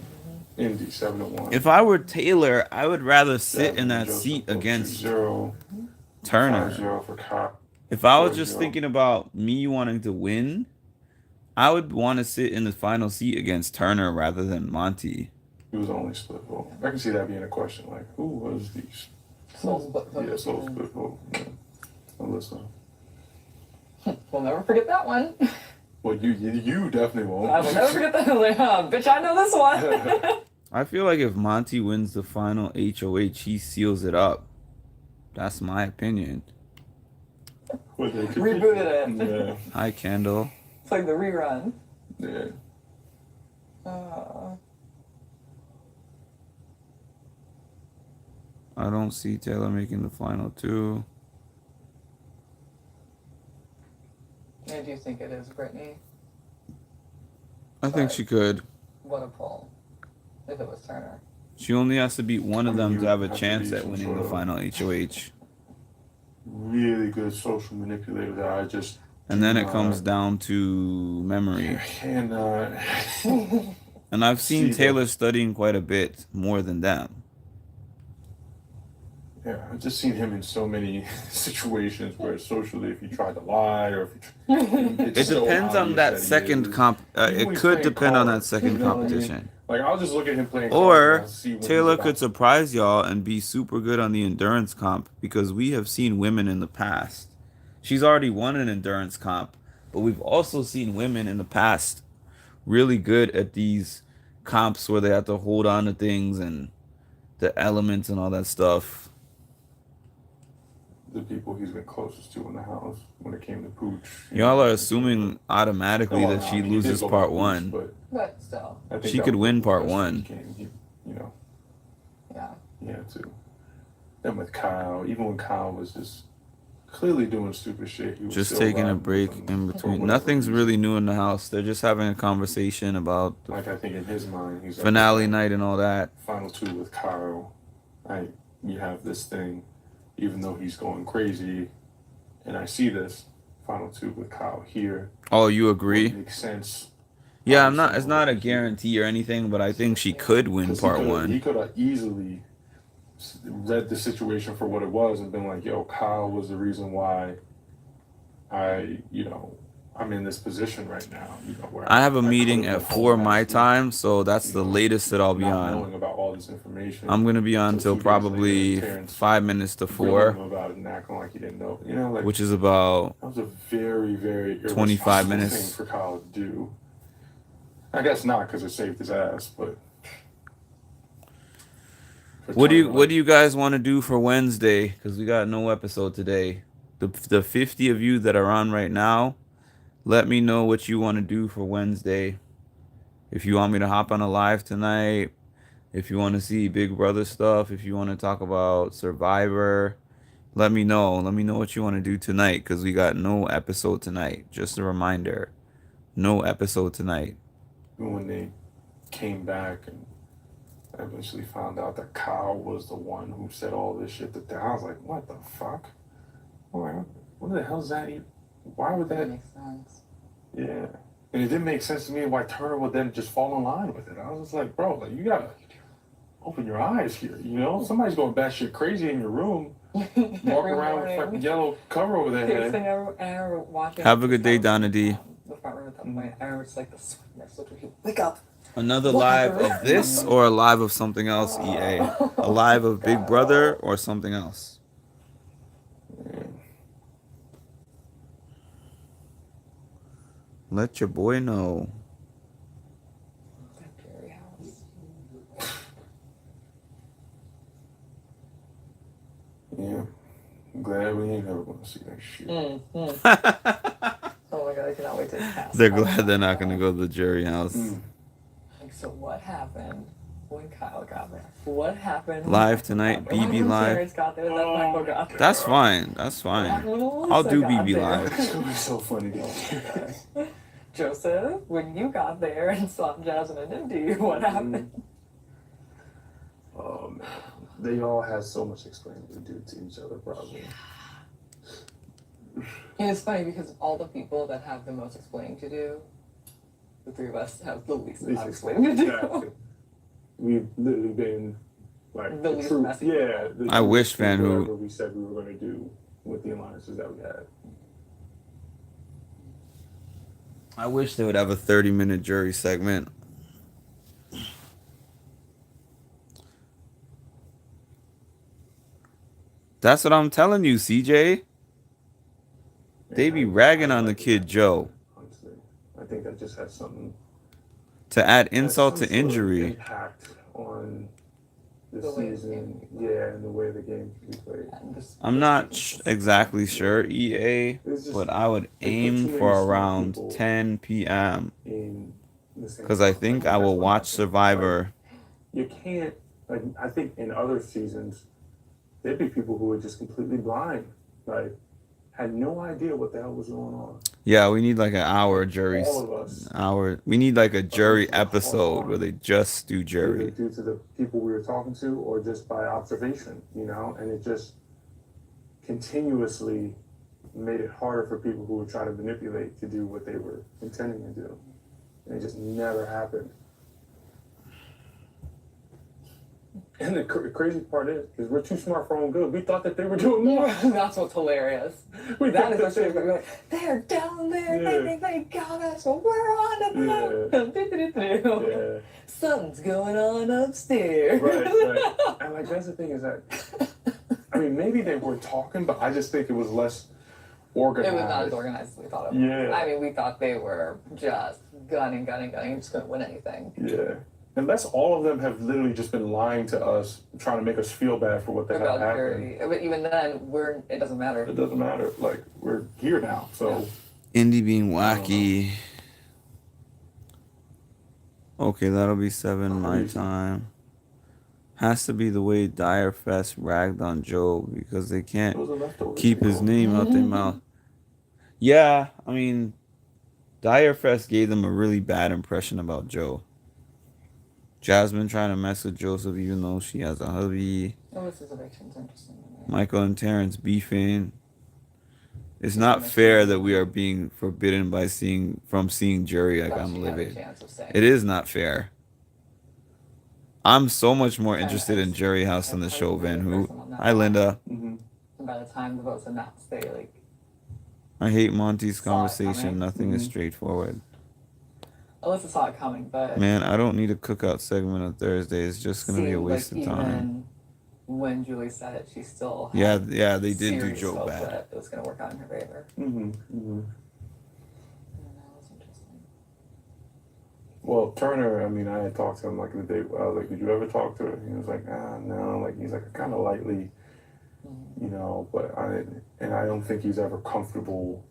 [SPEAKER 2] Indy 7-1.
[SPEAKER 1] If I were Taylor, I would rather sit in that
[SPEAKER 2] Joseph
[SPEAKER 1] seat against
[SPEAKER 2] 2-0.
[SPEAKER 1] Turner.
[SPEAKER 2] 5-0 for Cop.
[SPEAKER 1] If I was
[SPEAKER 2] 4-0.
[SPEAKER 1] just thinking about me wanting to win, I would want to sit in the final seat against Turner rather than Monty.
[SPEAKER 2] He was only split vote. I can see that being a question. Like, who was these?
[SPEAKER 5] Soul split vote.
[SPEAKER 2] Yeah, soul split vote. Yeah. Alyssa.
[SPEAKER 5] We'll never forget that one.
[SPEAKER 2] Well, you definitely won't.
[SPEAKER 5] I will never forget that. Like, bitch, I know this one.
[SPEAKER 1] I feel like if Monty wins the final HOH, he seals it up. That's my opinion.
[SPEAKER 2] Well, they could
[SPEAKER 5] Rebooted it.
[SPEAKER 2] Yeah.
[SPEAKER 1] Hi, Kendall.
[SPEAKER 5] It's like the rerun.
[SPEAKER 2] Yeah.
[SPEAKER 1] I don't see Taylor making the final two.
[SPEAKER 5] I do think it is Brittany.
[SPEAKER 1] I think she could.
[SPEAKER 5] What a pull. If it was Turner.
[SPEAKER 1] She only has to beat one of them
[SPEAKER 2] You
[SPEAKER 1] to have a
[SPEAKER 2] have to
[SPEAKER 1] chance
[SPEAKER 2] be
[SPEAKER 1] at
[SPEAKER 2] some
[SPEAKER 1] winning
[SPEAKER 2] sort
[SPEAKER 1] the
[SPEAKER 2] of-
[SPEAKER 1] final HOH.
[SPEAKER 2] Really good social manipulator that I just.
[SPEAKER 1] And then it comes down to memory.
[SPEAKER 2] I cannot.
[SPEAKER 1] And I've seen
[SPEAKER 2] See
[SPEAKER 1] Taylor studying quite a bit more than them.
[SPEAKER 2] Yeah, I've just seen him in so many situations where socially, if he tried to lie or if he
[SPEAKER 1] It depends on that second comp. It could depend on that second competition.
[SPEAKER 2] Like, I'll just look at him playing cards
[SPEAKER 1] Or
[SPEAKER 2] and I'll see when
[SPEAKER 1] Taylor
[SPEAKER 2] he's about-
[SPEAKER 1] could surprise y'all and be super good on the endurance comp because we have seen women in the past. She's already won an endurance comp, but we've also seen women in the past really good at these comps where they have to hold on to things and the elements and all that stuff.
[SPEAKER 2] the people he's been closest to in the house when it came to Pooch.
[SPEAKER 1] Y'all are assuming automatically that she loses part one.
[SPEAKER 5] But still.
[SPEAKER 2] I think
[SPEAKER 1] She
[SPEAKER 2] that
[SPEAKER 1] could
[SPEAKER 2] was
[SPEAKER 1] win
[SPEAKER 2] the
[SPEAKER 1] part
[SPEAKER 2] best
[SPEAKER 1] one.
[SPEAKER 2] he came, you know,
[SPEAKER 5] Yeah.
[SPEAKER 2] yeah, too. Then with Kyle, even when Kyle was just clearly doing stupid shit, he was
[SPEAKER 1] Just
[SPEAKER 2] still
[SPEAKER 1] taking a
[SPEAKER 2] riding
[SPEAKER 1] break
[SPEAKER 2] with him
[SPEAKER 1] in
[SPEAKER 2] for
[SPEAKER 1] between.
[SPEAKER 2] whatever
[SPEAKER 1] Nothing's
[SPEAKER 2] reason.
[SPEAKER 1] really new in the house. They're just having a conversation about the
[SPEAKER 2] Like, I think in his mind, he's like,
[SPEAKER 1] finale night and all that.
[SPEAKER 2] final two with Kyle, you have this thing, even though he's going crazy, and I see this final two with Kyle here.
[SPEAKER 1] Oh, you agree?
[SPEAKER 2] Would make sense.
[SPEAKER 1] Yeah, I'm not. It's not a guarantee or anything, but I think she could win
[SPEAKER 2] 'Cause
[SPEAKER 1] part
[SPEAKER 2] He
[SPEAKER 1] one.
[SPEAKER 2] could have easily read the situation for what it was and been like, "Yo, Kyle was the reason why I'm in this position right now." Where
[SPEAKER 1] I have a
[SPEAKER 2] I
[SPEAKER 1] meeting
[SPEAKER 2] could've
[SPEAKER 1] at
[SPEAKER 2] been
[SPEAKER 1] 4
[SPEAKER 2] home
[SPEAKER 1] my
[SPEAKER 2] last week,
[SPEAKER 1] time, so that's the latest that I'll be
[SPEAKER 2] not
[SPEAKER 1] on.
[SPEAKER 2] knowing about all this information.
[SPEAKER 1] I'm gonna be on
[SPEAKER 2] Until
[SPEAKER 1] till
[SPEAKER 2] 2 days later,
[SPEAKER 1] probably
[SPEAKER 2] Terrence
[SPEAKER 1] 5 minutes to
[SPEAKER 2] grilling him
[SPEAKER 1] 4,
[SPEAKER 2] about it and acting like he didn't know. Like,
[SPEAKER 1] which is about
[SPEAKER 2] that was a very, very
[SPEAKER 1] 25
[SPEAKER 2] irresponsible
[SPEAKER 1] minutes.
[SPEAKER 2] thing for Kyle to do. I guess not because it saved his ass, but.
[SPEAKER 1] What do you guys want to do for Wednesday? Because we got no episode today. The 50 of you that are on right now, let me know what you want to do for Wednesday. If you want me to hop on a live tonight, if you want to see Big Brother stuff, if you want to talk about Survivor, let me know. Let me know what you want to do tonight because we got no episode tonight. Just a reminder, no episode tonight.
[SPEAKER 2] When they came back and eventually found out that Kyle was the one who said all this shit, I was like, what the fuck? What the hell is that even? Why would that?
[SPEAKER 5] Makes sense.
[SPEAKER 2] Yeah. And it didn't make sense to me why Turner would then just fall in line with it. I was just like, bro, like, you gotta open your eyes here, you know? Somebody's going batshit crazy in your room, walking around with a fucking yellow cover over their
[SPEAKER 5] Biggest
[SPEAKER 2] head.
[SPEAKER 5] thing I ever watching.
[SPEAKER 1] Have a good day, Donna D.
[SPEAKER 5] The front room at that point, I remember just like the sweetness of people. Wake up.
[SPEAKER 1] Another
[SPEAKER 5] What
[SPEAKER 1] live
[SPEAKER 5] happened?
[SPEAKER 1] of this or a live of something else, EA? A live of Big Brother or something else? Let your boy know.
[SPEAKER 5] Scary house.
[SPEAKER 2] Yeah. I'm glad we ain't never gonna see that shit.
[SPEAKER 5] Oh my god, I cannot wait to pass.
[SPEAKER 1] They're glad they're not going to go to the jury house.
[SPEAKER 5] Like, so what happened when Kyle got there? What happened? when
[SPEAKER 1] Live
[SPEAKER 5] Michael
[SPEAKER 1] tonight,
[SPEAKER 5] got there?
[SPEAKER 1] BB
[SPEAKER 5] When
[SPEAKER 1] live.
[SPEAKER 5] Terrence got there, then Michael got there.
[SPEAKER 1] That's fine. That's
[SPEAKER 5] What
[SPEAKER 1] fine.
[SPEAKER 5] happened when Melissa
[SPEAKER 1] I'll do
[SPEAKER 5] got
[SPEAKER 1] BB
[SPEAKER 5] there?
[SPEAKER 1] live.
[SPEAKER 2] It was so funny to
[SPEAKER 5] Joseph, when you got there and saw Jasmine and Indy, what happened?
[SPEAKER 2] Oh man, they all had so much explaining to do to each other, probably.
[SPEAKER 5] And it's funny because all the people that have the most explaining to do, the three of us have the least amount of explaining to do.
[SPEAKER 2] Exactly. We've literally been like
[SPEAKER 5] The least
[SPEAKER 2] true,
[SPEAKER 5] messy.
[SPEAKER 2] yeah.
[SPEAKER 1] I wish Van
[SPEAKER 2] whatever
[SPEAKER 1] Hook.
[SPEAKER 2] we said we were going to do with the alliances that we had.
[SPEAKER 1] I wish they would have a 30-minute jury segment. That's what I'm telling you, CJ. They be ragging on the kid Joe.
[SPEAKER 2] Honestly, I think that just has something.
[SPEAKER 1] To add
[SPEAKER 2] has
[SPEAKER 1] insult
[SPEAKER 2] some
[SPEAKER 1] to
[SPEAKER 2] sort of
[SPEAKER 1] injury.
[SPEAKER 2] Impact on the
[SPEAKER 5] The way the
[SPEAKER 2] season,
[SPEAKER 5] game can be played.
[SPEAKER 2] yeah, and the way the game can be played.
[SPEAKER 5] And this-
[SPEAKER 1] I'm not exactly sure, EA,
[SPEAKER 2] It's just-
[SPEAKER 1] but I would
[SPEAKER 2] they put
[SPEAKER 1] aim
[SPEAKER 2] too many
[SPEAKER 1] for
[SPEAKER 2] smart
[SPEAKER 1] around
[SPEAKER 2] people
[SPEAKER 1] 10 p.m.
[SPEAKER 2] in the same
[SPEAKER 1] because I
[SPEAKER 2] time.
[SPEAKER 1] think
[SPEAKER 2] Like,
[SPEAKER 1] I will
[SPEAKER 2] that's what
[SPEAKER 1] watch
[SPEAKER 2] happens.
[SPEAKER 1] Survivor.
[SPEAKER 2] You can't, like, I think in other seasons, there'd be people who were just completely blind, like, had no idea what the hell was going on.
[SPEAKER 1] Yeah, we need like an hour jury.
[SPEAKER 2] All of us,
[SPEAKER 1] Hour. We need like a jury
[SPEAKER 2] Hard.
[SPEAKER 1] episode where they just do
[SPEAKER 2] either
[SPEAKER 1] jury.
[SPEAKER 2] due to the people we were talking to or just by observation, you know, and it just continuously made it harder for people who would try to manipulate to do what they were intending to do. And it just never happened. And the crazy part is we're too smart for our own good. We thought that they were doing more.
[SPEAKER 5] That's what's hilarious.
[SPEAKER 2] We
[SPEAKER 5] That is
[SPEAKER 2] thought
[SPEAKER 5] what's
[SPEAKER 2] that
[SPEAKER 5] really like, they're down there,
[SPEAKER 2] Yeah.
[SPEAKER 5] they got us, well, we're on to them.
[SPEAKER 2] Yeah.
[SPEAKER 5] Something's going on upstairs.
[SPEAKER 2] Right. And like that's the thing is that I mean maybe they were talking, but I just think it was less organized.
[SPEAKER 5] It was not as organized as we thought it was.
[SPEAKER 2] Yeah.
[SPEAKER 5] I mean, we thought they were just gunning, and just couldn't win anything.
[SPEAKER 2] Yeah. Unless all of them have literally just been lying to us, trying to make us feel bad for what the hell
[SPEAKER 5] About
[SPEAKER 2] happened.
[SPEAKER 5] Dirty. But even then, it doesn't matter.
[SPEAKER 2] It doesn't matter. Like we're here now, so
[SPEAKER 1] Indy being wacky. Okay, that'll be 7 my time. Has to be the way Dire Fest ragged on Joe because they can't
[SPEAKER 2] those are leftovers.
[SPEAKER 1] keep his name out their mouth. Yeah, I mean, Dire Fest gave them a really bad impression about Joe. Jasmine trying to mess with Joseph even though she has a hubby.
[SPEAKER 5] Melissa's eviction's interesting to me.
[SPEAKER 1] Michael and Terrence beefing. It's not fair that we are being forbidden by seeing jury like
[SPEAKER 5] But
[SPEAKER 1] I'm
[SPEAKER 5] she had a
[SPEAKER 1] livid.
[SPEAKER 5] chance of saying
[SPEAKER 1] It is not fair. I'm so much more
[SPEAKER 5] And
[SPEAKER 1] interested in Jury House than the
[SPEAKER 5] I
[SPEAKER 1] show
[SPEAKER 5] was the
[SPEAKER 1] Van
[SPEAKER 5] person
[SPEAKER 1] Hoot.
[SPEAKER 5] on that
[SPEAKER 1] Hi,
[SPEAKER 5] line.
[SPEAKER 1] Linda.
[SPEAKER 2] Mm-hmm.
[SPEAKER 5] And by the time the votes announced, they like
[SPEAKER 1] I hate Monty's
[SPEAKER 5] Saw it
[SPEAKER 1] conversation.
[SPEAKER 5] coming.
[SPEAKER 1] Nothing is
[SPEAKER 2] Mhm.
[SPEAKER 1] straightforward.
[SPEAKER 5] Alyssa saw it coming, but
[SPEAKER 1] Man, I don't need a cookout segment on Thursday. It's just going to be a
[SPEAKER 5] seemed
[SPEAKER 1] waste
[SPEAKER 5] like
[SPEAKER 1] of time.
[SPEAKER 5] even when Julie said it, she still had
[SPEAKER 1] Yeah, they did do
[SPEAKER 5] serious
[SPEAKER 1] Joe
[SPEAKER 5] hope
[SPEAKER 1] bad.
[SPEAKER 5] that it was going to work out in her favor.
[SPEAKER 2] Mm-hmm. Mm-hmm.
[SPEAKER 5] And that was interesting.
[SPEAKER 2] Well, Turner, I mean, I had talked to him like the day. I was like, "Did you ever talk to her?" He was like, no." Like he's like kind of lightly, you know. But I don't think he's ever comfortable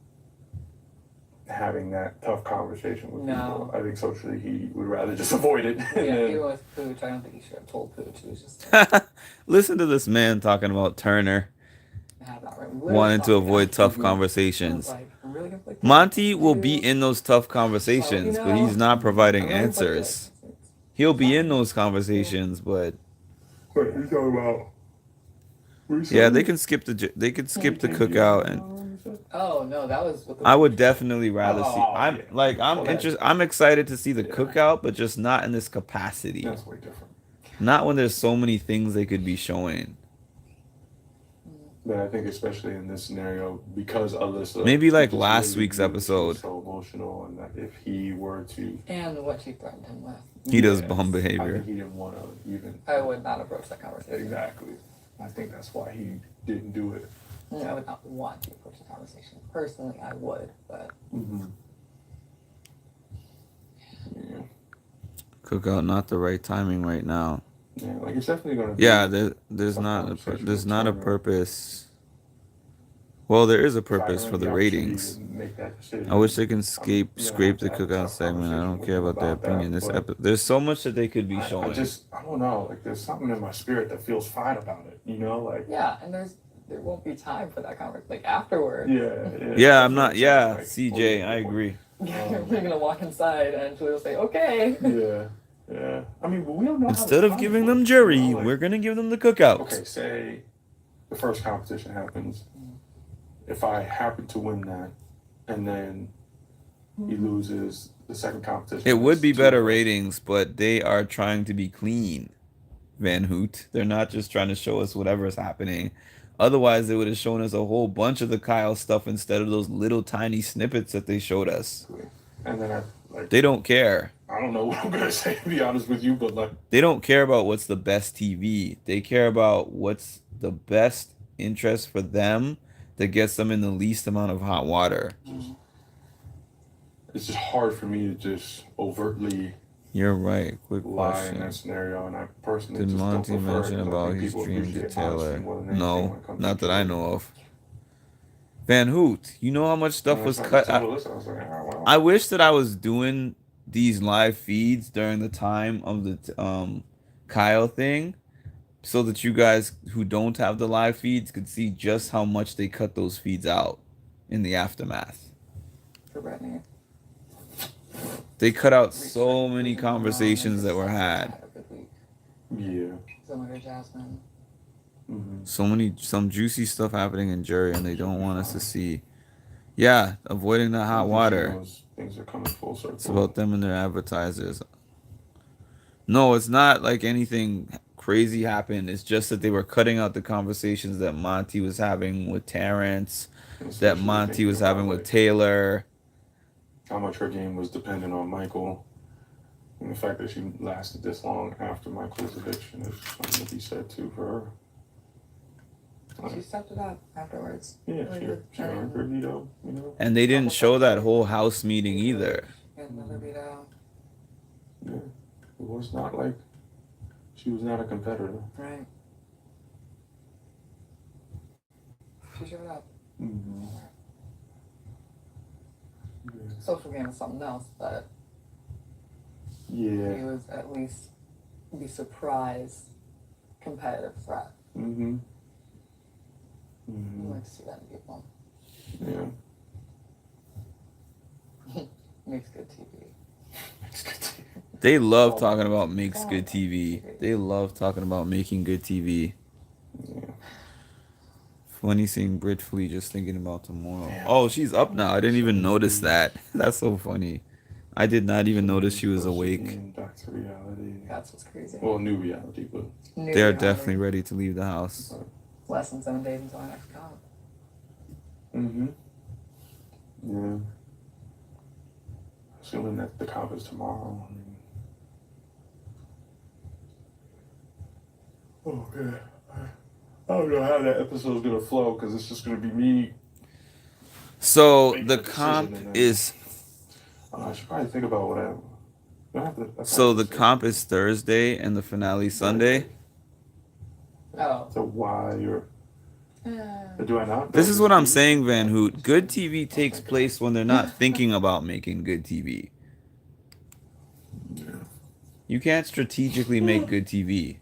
[SPEAKER 2] having that tough conversation with
[SPEAKER 5] No.
[SPEAKER 2] people. I think socially he would rather just avoid it.
[SPEAKER 5] Yeah, even with Pooch, I don't think he should have told Pooch. He was just like,
[SPEAKER 1] Listen to this man talking about Turner
[SPEAKER 5] have that right.
[SPEAKER 1] wanting to avoid tough
[SPEAKER 5] I was
[SPEAKER 1] conversations.
[SPEAKER 5] like, I'm really conflicted.
[SPEAKER 1] Monty will be in those tough conversations, but he's not providing
[SPEAKER 5] I'm really
[SPEAKER 1] answers.
[SPEAKER 5] conflicted.
[SPEAKER 1] He'll be in those conversations, but
[SPEAKER 2] What you talking about?
[SPEAKER 1] yeah, they can skip the cookout, and
[SPEAKER 5] Oh no, that was with the
[SPEAKER 1] I would definitely rather see.
[SPEAKER 2] Oh,
[SPEAKER 1] I'm
[SPEAKER 2] yeah.
[SPEAKER 1] like I'm
[SPEAKER 2] Okay.
[SPEAKER 1] interested. I'm excited to see the
[SPEAKER 2] Yeah.
[SPEAKER 1] cookout, but just not in this capacity.
[SPEAKER 2] That's way different.
[SPEAKER 1] Not when there's so many things they could be showing.
[SPEAKER 2] But I think especially in this scenario, because Alyssa
[SPEAKER 1] Maybe like
[SPEAKER 2] just
[SPEAKER 1] last
[SPEAKER 2] really
[SPEAKER 1] week's
[SPEAKER 2] was
[SPEAKER 1] episode.
[SPEAKER 2] so emotional, and that if he were to,
[SPEAKER 5] and what she threatened him with.
[SPEAKER 1] He does
[SPEAKER 2] Yeah,
[SPEAKER 1] bum
[SPEAKER 2] I
[SPEAKER 1] behavior.
[SPEAKER 2] think he didn't want to even.
[SPEAKER 5] I would not approach that conversation.
[SPEAKER 2] Exactly. I think that's why he didn't do it.
[SPEAKER 5] I would not want to approach the conversation. Personally, I would, but
[SPEAKER 2] Mm-hmm. Yeah.
[SPEAKER 1] Cookout, not the right timing right now.
[SPEAKER 2] Yeah, like it's definitely gonna. Be
[SPEAKER 1] Yeah, there's
[SPEAKER 2] Some
[SPEAKER 1] not
[SPEAKER 2] conversation
[SPEAKER 1] there's
[SPEAKER 2] with
[SPEAKER 1] not a
[SPEAKER 2] Turner.
[SPEAKER 1] purpose. Well, there is a
[SPEAKER 2] if I
[SPEAKER 1] purpose
[SPEAKER 2] had
[SPEAKER 1] for the
[SPEAKER 2] opportunity
[SPEAKER 1] ratings.
[SPEAKER 2] to make that decision,
[SPEAKER 1] I wish they can
[SPEAKER 2] I'm gonna
[SPEAKER 1] scrape
[SPEAKER 2] have
[SPEAKER 1] the
[SPEAKER 2] to have a
[SPEAKER 1] cookout
[SPEAKER 2] tough
[SPEAKER 1] segment. I don't
[SPEAKER 2] conversation
[SPEAKER 1] care
[SPEAKER 2] with
[SPEAKER 1] about their
[SPEAKER 2] him about
[SPEAKER 1] opinion.
[SPEAKER 2] that,
[SPEAKER 1] This
[SPEAKER 2] but
[SPEAKER 1] there's so much that they could be
[SPEAKER 2] I
[SPEAKER 1] showing.
[SPEAKER 2] don't don't know, like there's something in my spirit that feels fine about it, you know, like
[SPEAKER 5] Yeah, and there won't be time for that conversation. Like afterwards,
[SPEAKER 1] Yeah, I'm not.
[SPEAKER 2] Like,
[SPEAKER 1] Yeah,
[SPEAKER 2] like,
[SPEAKER 1] CJ, I agree.
[SPEAKER 5] we're gonna walk inside and Julie will say, "Okay."
[SPEAKER 2] Yeah. I mean, but we don't know.
[SPEAKER 1] Instead
[SPEAKER 2] how the
[SPEAKER 1] of giving
[SPEAKER 2] finals
[SPEAKER 1] them
[SPEAKER 2] work,
[SPEAKER 1] jury,
[SPEAKER 2] you know, like,
[SPEAKER 1] we're gonna give them the cookout.
[SPEAKER 2] okay, say the first competition happens. If I happen to win that, and then he loses the second competition,
[SPEAKER 1] It would be
[SPEAKER 2] it's
[SPEAKER 1] better
[SPEAKER 2] 2-1.
[SPEAKER 1] ratings, but they are trying to be clean, Van Hoot. They're not just trying to show us whatever's happening. Otherwise, they would have shown us a whole bunch of the Kyle stuff instead of those little tiny snippets that they showed us.
[SPEAKER 2] And then
[SPEAKER 1] They don't care.
[SPEAKER 2] I don't know what I'm gonna say to be honest with you, but like
[SPEAKER 1] They don't care about what's the best TV. They care about what's the best interest for them that gets them in the least amount of hot water.
[SPEAKER 2] it's just hard for me to just overtly
[SPEAKER 1] You're right. Quick
[SPEAKER 2] lie in
[SPEAKER 1] question.
[SPEAKER 2] that scenario, and I personally
[SPEAKER 1] Did
[SPEAKER 2] just
[SPEAKER 1] Monty
[SPEAKER 2] don't prefer it
[SPEAKER 1] mention
[SPEAKER 2] 'cause I
[SPEAKER 1] about
[SPEAKER 2] think
[SPEAKER 1] his
[SPEAKER 2] people
[SPEAKER 1] dream to
[SPEAKER 2] appreciate honesty
[SPEAKER 1] Taylor?
[SPEAKER 2] more than anything
[SPEAKER 1] No,
[SPEAKER 2] when it comes
[SPEAKER 1] not
[SPEAKER 2] to
[SPEAKER 1] that I
[SPEAKER 2] jewelry.
[SPEAKER 1] know of. Van Hoot, you know how much stuff was
[SPEAKER 2] And I
[SPEAKER 1] cut?
[SPEAKER 2] told Alyssa, I was like, well,
[SPEAKER 1] I wish that I was doing these live feeds during the time of the Kyle thing, so that you guys who don't have the live feeds could see just how much they cut those feeds out in the aftermath.
[SPEAKER 5] For Brittany.
[SPEAKER 1] They cut out so many conversations that were had.
[SPEAKER 5] Had a good week.
[SPEAKER 2] yeah.
[SPEAKER 5] Similar to Jasmine.
[SPEAKER 1] Some juicy stuff happening in jury, and they don't want us to see. Yeah, avoiding the hot water.
[SPEAKER 2] Those things are coming full circle.
[SPEAKER 1] It's about them and their advertisers. No, it's not like anything crazy happened. It's just that they were cutting out the conversations that Monty was having with Terrence, that
[SPEAKER 2] Especially
[SPEAKER 1] Monty
[SPEAKER 2] thinking
[SPEAKER 1] was
[SPEAKER 2] about,
[SPEAKER 1] having with
[SPEAKER 2] like,
[SPEAKER 1] Taylor.
[SPEAKER 2] how much her game was dependent on Michael, and the fact that she lasted this long after Michael's eviction is something to be said too for her.
[SPEAKER 5] She stepped it up afterwards.
[SPEAKER 2] Yeah,
[SPEAKER 5] Really
[SPEAKER 2] she
[SPEAKER 5] good.
[SPEAKER 2] earned her veto, you know.
[SPEAKER 1] And they didn't show that whole house meeting either.
[SPEAKER 5] Get another veto.
[SPEAKER 2] Yeah, it was not like she was not a competitor.
[SPEAKER 5] Right. She showed up.
[SPEAKER 2] Mm-hmm.
[SPEAKER 5] Social game is something else, but
[SPEAKER 2] Yeah.
[SPEAKER 5] he was at least the surprise competitive threat.
[SPEAKER 2] Mm-hmm.
[SPEAKER 5] I'd
[SPEAKER 2] Mm-hmm.
[SPEAKER 5] like to see that in people.
[SPEAKER 2] Yeah.
[SPEAKER 5] Makes good TV.
[SPEAKER 2] It's good to
[SPEAKER 1] They love talking about makes good TV. They love talking about making good TV.
[SPEAKER 2] yeah.
[SPEAKER 1] Funny seeing Brit Fleet just thinking about tomorrow. Oh, she's up now. I didn't even notice that. That's so funny. I did not even notice she was awake.
[SPEAKER 2] Back to reality.
[SPEAKER 5] That's what's crazy.
[SPEAKER 2] Well, new reality, but
[SPEAKER 5] New
[SPEAKER 1] They're
[SPEAKER 5] reality.
[SPEAKER 1] definitely ready to leave the house.
[SPEAKER 5] Less than 7 days until our next comp.
[SPEAKER 2] mm-hmm. Yeah. Assuming that the comp is tomorrow. I mean. Oh yeah. I don't know how that episode's gonna flow because it's just gonna be me.
[SPEAKER 1] So
[SPEAKER 2] Make
[SPEAKER 1] the
[SPEAKER 2] a decision
[SPEAKER 1] comp
[SPEAKER 2] and then-
[SPEAKER 1] is
[SPEAKER 2] I should probably think about what I.
[SPEAKER 1] so the comp is Thursday and the finale Sunday.
[SPEAKER 5] Oh.
[SPEAKER 2] So why you're? Do I not?
[SPEAKER 1] This is what I'm saying, Van Hoot. Good TV takes place when they're not thinking about making good TV.
[SPEAKER 2] Yeah.
[SPEAKER 1] You can't strategically make good TV.